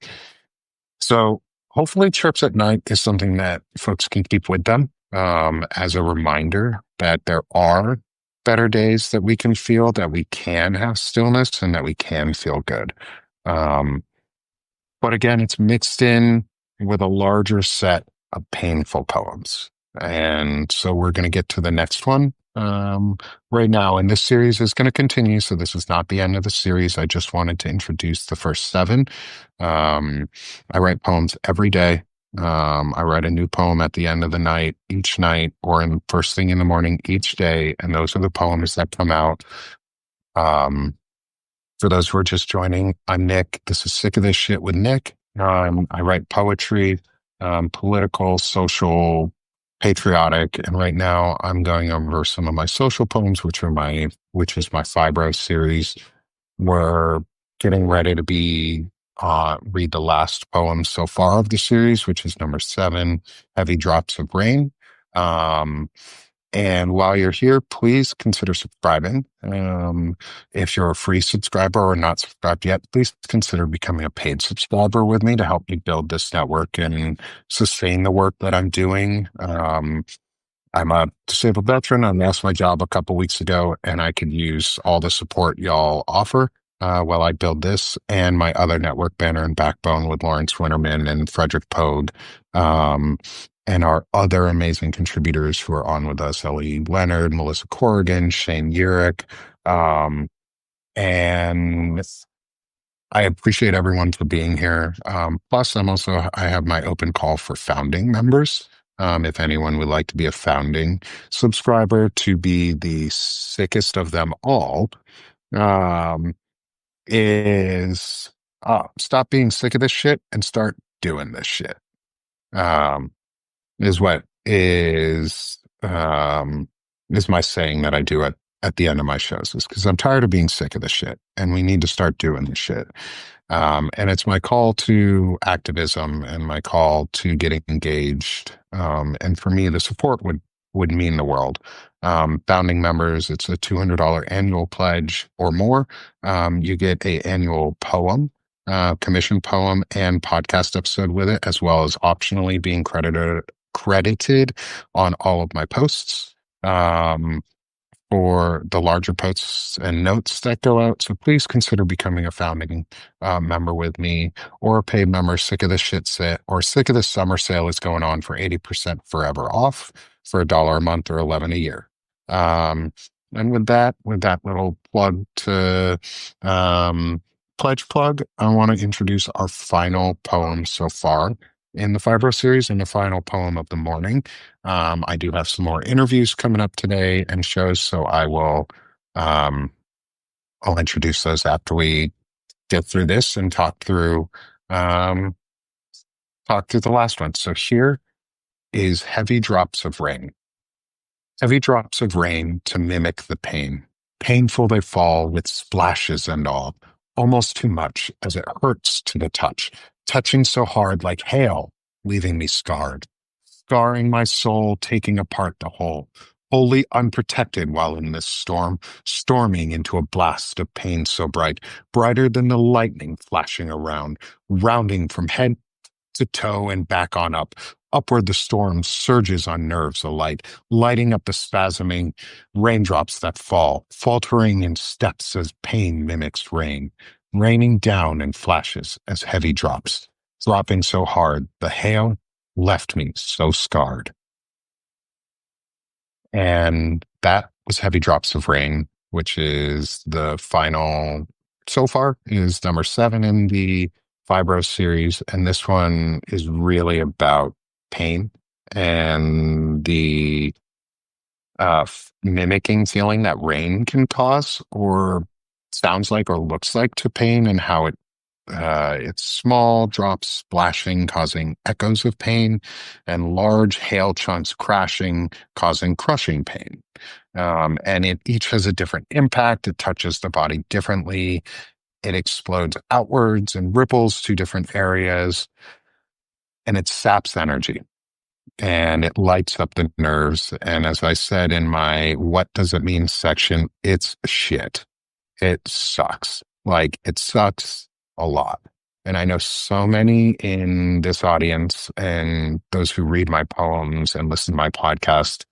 So hopefully trips at night is something that folks can keep with them, as a reminder that there are better days that we can feel, that we can have stillness and that we can feel good. Um, but again, it's mixed in with a larger set of painful poems. And so we're going to get to the next one right now. And this series is going to continue. So this is not the end of the series. I just wanted to introduce the first seven. I write poems every day. I write a new poem at the end of the night, each night, or in first thing in the morning each day. And those are the poems that come out. For those who are just joining, I'm Nick. This is Sick of This Shit with Nick. I write poetry, political, social, patriotic, and right now I'm going over some of my social poems, which is my Fibro series. We're getting ready to read the last poem so far of the series, which is number 7, Heavy Drops of Rain. And while you're here, please consider subscribing. If you're a free subscriber or not subscribed yet, please consider becoming a paid subscriber with me to help me build this network and sustain the work that I'm doing. I'm a disabled veteran. I lost my job a couple weeks ago, and I could use all the support y'all offer while I build this and my other network, Banner and Backbone, with Lawrence Winterman and Frederick Pogue. And our other amazing contributors who are on with us, Ellie Leonard, Melissa Corrigan, Shane Urick. And I appreciate everyone for being here. Plus, I have my open call for founding members. If anyone would like to be a founding subscriber to be the sickest of them all, um, is stop being sick of this shit and start doing this shit. Um, is what is my saying that I do at the end of my shows, is because I'm tired of being sick of the shit and we need to start doing the shit. And it's my call to activism and my call to getting engaged. And for me, the support would mean the world. Founding members, it's a $200 annual pledge or more. You get a annual poem, commission poem, and podcast episode with it, as well as optionally being credited on all of my posts. For the larger posts and notes that go out. So please consider becoming a founding member with me, or a paid member. Sick of this shit set, or Sick of this summer sale is going on for 80% forever off for $1 a month or 11 a year. And with that little plug to pledge plug, I want to introduce our final poem so far in the Fibro series and the final poem of the morning. I do have some more interviews coming up today and shows, so um, I'll introduce those after we get through this and um, talk through the last one. So here is Heavy Drops of Rain. Heavy drops of rain to mimic the pain. Painful they fall with splashes and all, almost too much as it hurts to the touch, touching so hard like hail, leaving me scarred, scarring my soul, taking apart the whole, wholly unprotected while in this storm, storming into a blast of pain so bright, brighter than the lightning flashing around, rounding from head to toe and back on up. Upward the storm surges on nerves alight, lighting up the spasming raindrops that fall, faltering in steps as pain mimics rain, raining down in flashes as heavy drops, dropping so hard the hail left me so scarred. And that was Heavy Drops of Rain, which is the final, so far, is number 7 in the Fibro series. And this one is really about pain and the mimicking feeling that rain can cause, or sounds like, or looks like to pain, and how it's small drops splashing, causing echoes of pain, and large hail chunks crashing, causing crushing pain. And it each has a different impact. It touches the body differently. It explodes outwards and ripples to different areas, and it saps energy and it lights up the nerves. And as I said in my What Does It Mean section, it's shit. It sucks. Like, it sucks a lot. And I know so many in this audience and those who read my poems and listen to my podcast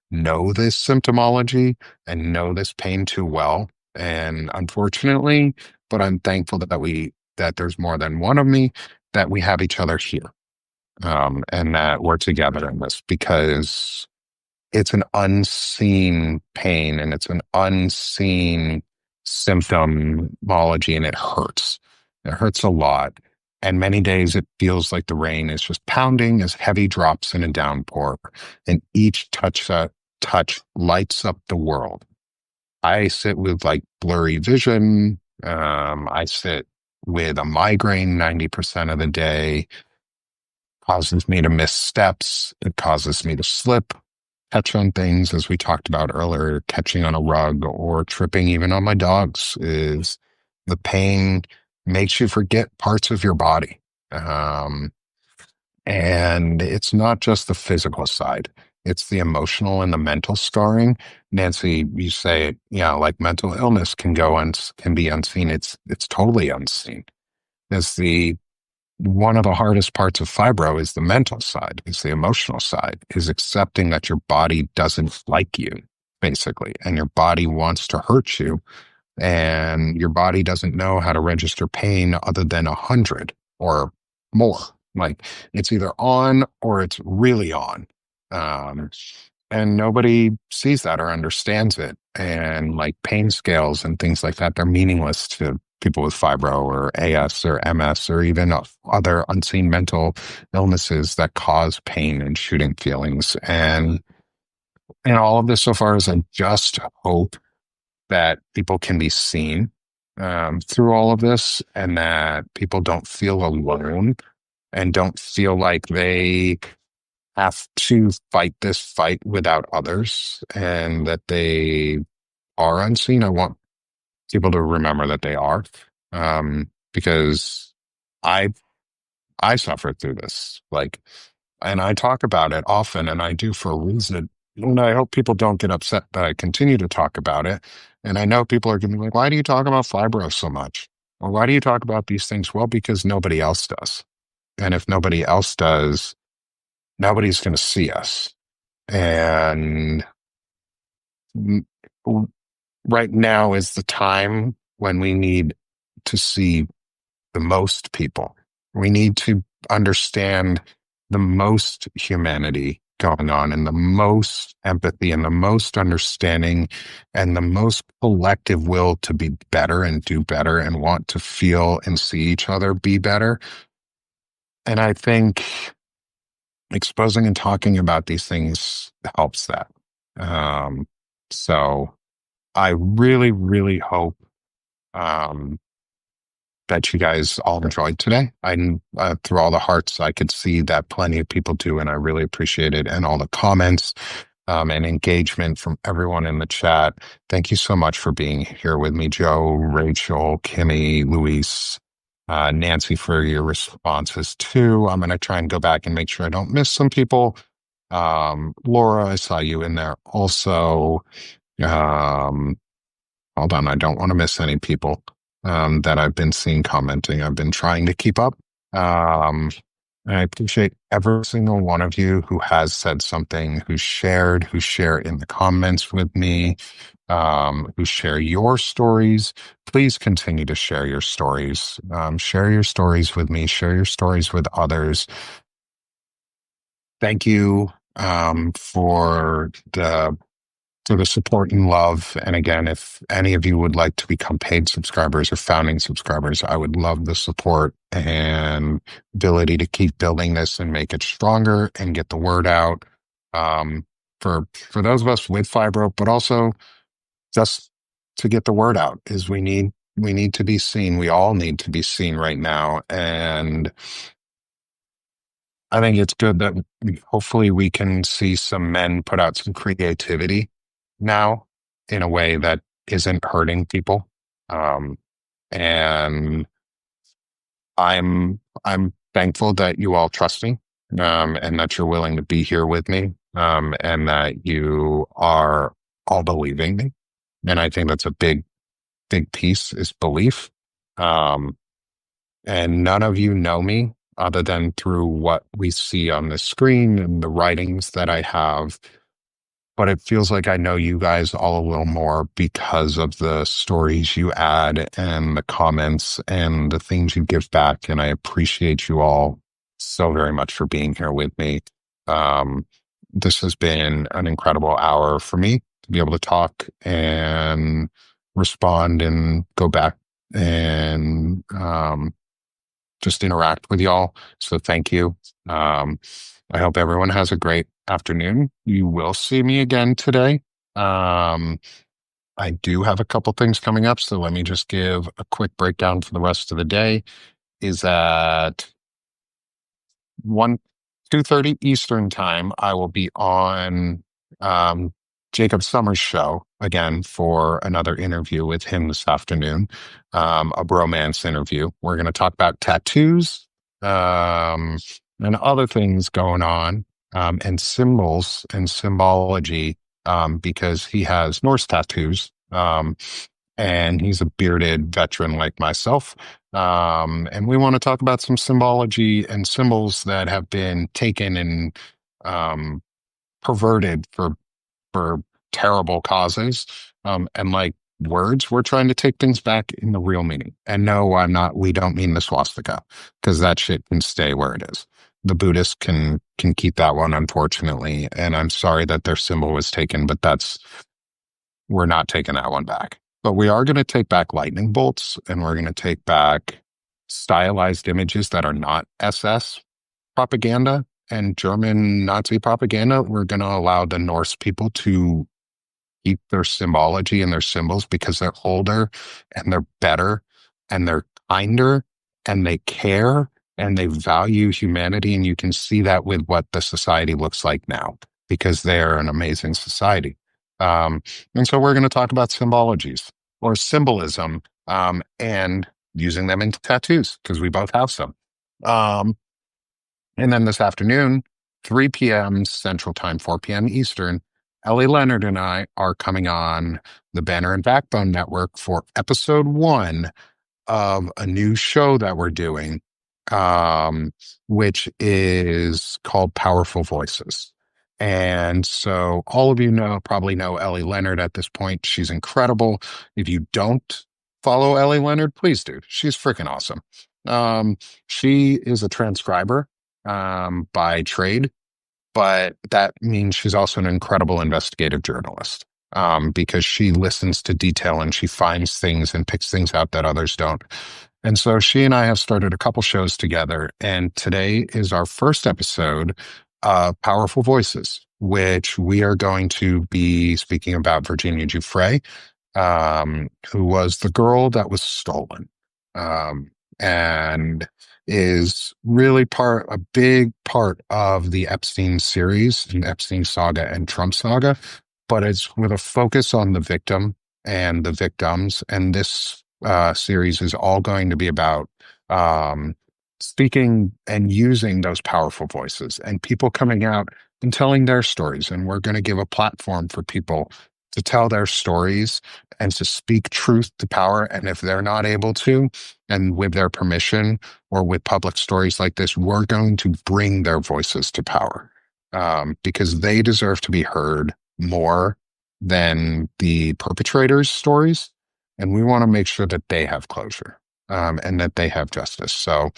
know this symptomology and know this pain too well. And unfortunately, but I'm thankful that there's more than one of me, that we have each other here. And that we're together in this, because it's an unseen pain and it's an unseen symptomology, and it hurts. It hurts a lot. And many days it feels like the rain is just pounding as heavy drops in a downpour, and each touch lights up the world. I sit with like blurry vision. I sit with a migraine 90% of the day. Causes me to miss steps. It causes me to slip, catch on things, as we talked about earlier, catching on a rug or tripping even on my dogs. Is the pain makes you forget parts of your body. And it's not just the physical side. It's the emotional and the mental scarring. Nancy, you say, yeah, like mental illness can be unseen. It's totally unseen. It's one of the hardest parts of fibro is the mental side, is the emotional side, is accepting that your body doesn't like you, basically, and your body wants to hurt you, and your body doesn't know how to register pain other than 100 or more. Like, it's either on or it's really on. and nobody sees that or understands it. And like pain scales and things like that, they're meaningless to people with fibro or AS or MS or even other unseen mental illnesses that cause pain and shooting feelings. And all of this so far is I just hope that people can be seen through all of this, and that people don't feel alone and don't feel like they have to fight this fight without others, and that they are unseen. I want people to remember that they are, because I I suffered through this, like, and I talk about it often, and I do for a reason. And I hope people don't get upset that I continue to talk about it. And I know people are going to be like, "Why do you talk about fibro so much? Or why do you talk about these things?" Well, because nobody else does, and if nobody else does, nobody's going to see us. And mm, right now is the time when we need to see the most people. We need to understand the most humanity going on, and the most empathy and the most understanding and the most collective will to be better and do better and want to feel and see each other be better. And I think exposing and talking about these things helps that. Um, so I really, really hope um, that you guys all enjoyed today. Through all the hearts, I could see that plenty of people do, and I really appreciate it. And all the comments and engagement from everyone in the chat. Thank you so much for being here with me, Joe, Rachel, Kimmy, Luis, Nancy, for your responses too. I'm going to try and go back and make sure I don't miss some people. Laura, I saw you in there also. Um, Hold on, I don't want to miss any people that I've been seeing commenting. I've been trying to keep up. I appreciate every single one of you who has said something, who share in the comments with me, who share your stories. Please continue to share your stories. Share your stories with me, share your stories with others. Thank you for the support and love. And again, if any of you would like to become paid subscribers or founding subscribers, I would love the support and ability to keep building this and make it stronger and get the word out for those of us with fibro, but also just to get the word out is we need to be seen. We all need to be seen right now. And I think it's good that hopefully we can see some men put out some creativity now in a way that isn't hurting people. Um, and I'm thankful that you all trust me, and that you're willing to be here with me, and that you are all believing me. And I think that's a big, big piece is belief. Um, and none of you know me other than through what we see on the screen and the writings that I have. But it feels like I know you guys all a little more because of the stories you add and the comments and the things you give back. And I appreciate you all so very much for being here with me. Um, this has been an incredible hour for me to be able to talk and respond and go back and just interact with y'all. So thank you. Um, I hope everyone has a great afternoon. You will see me again today. Um, I do have a couple things coming up, so let me just give a quick breakdown for the rest of the day. Is at 1 2:30 Eastern time, I will be on um, Jacob Summers' show again for another interview with him this afternoon, a bromance interview. We're going to talk about tattoos and other things going on, and symbols and symbology, because he has Norse tattoos. And he's a bearded veteran like myself. And we want to talk about some symbology and symbols that have been taken and um, perverted for terrible causes. And like words, we're trying to take things back in the real meaning. And no, we don't mean the swastika, because that shit can stay where it is. The Buddhists can can keep that one, unfortunately. And I'm sorry that their symbol was taken, but we're not taking that one back. But we are going to take back lightning bolts, and we're going to take back stylized images that are not SS propaganda and German Nazi propaganda. We're going to allow the Norse people to keep their symbology and their symbols because they're older and they're better and they're kinder and they care and they value humanity. And you can see that with what the society looks like now because they are an amazing society. Um, and so we're going to talk about symbologies or symbolism and using them into tattoos because we both have some. Um, and then this afternoon, 3 p.m. Central Time, 4 p.m. Eastern, Ellie Leonard and I are coming on the Banner and Backbone Network for episode 1 of a new show that we're doing, which is called Powerful Voices. And so all of you probably know Ellie Leonard at this point. She's incredible. If you don't follow Ellie Leonard, please do. She's freaking awesome. She is a transcriber by trade, but that means she's also an incredible investigative journalist because she listens to detail and she finds things and picks things out that others don't. And so she and I have started a couple shows together, and today is our first episode of Powerful Voices, which we are going to be speaking about Virginia Giuffre, who was the girl that was stolen. And is really a big part of the Epstein series and Epstein saga and Trump saga, but it's with a focus on the victim and the victims. And this series is all going to be about speaking and using those powerful voices and people coming out and telling their stories. And we're going to give a platform for people to tell their stories and to speak truth to power. And if they're not able to, and with their permission or with public stories like this, we're going to bring their voices to power because they deserve to be heard more than the perpetrators' stories. And we want to make sure that they have closure and that they have justice. So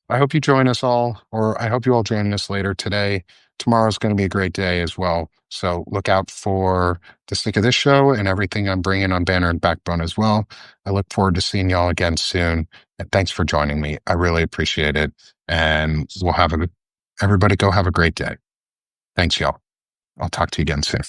I hope you join us all, or I hope you all join us later today. Tomorrow's going to be a great day as well. So look out for the Sick of This show and everything I'm bringing on Banner and Backbone as well. I look forward to seeing y'all again soon. And thanks for joining me. I really appreciate it. And everybody go have a great day. Thanks, y'all. I'll talk to you again soon.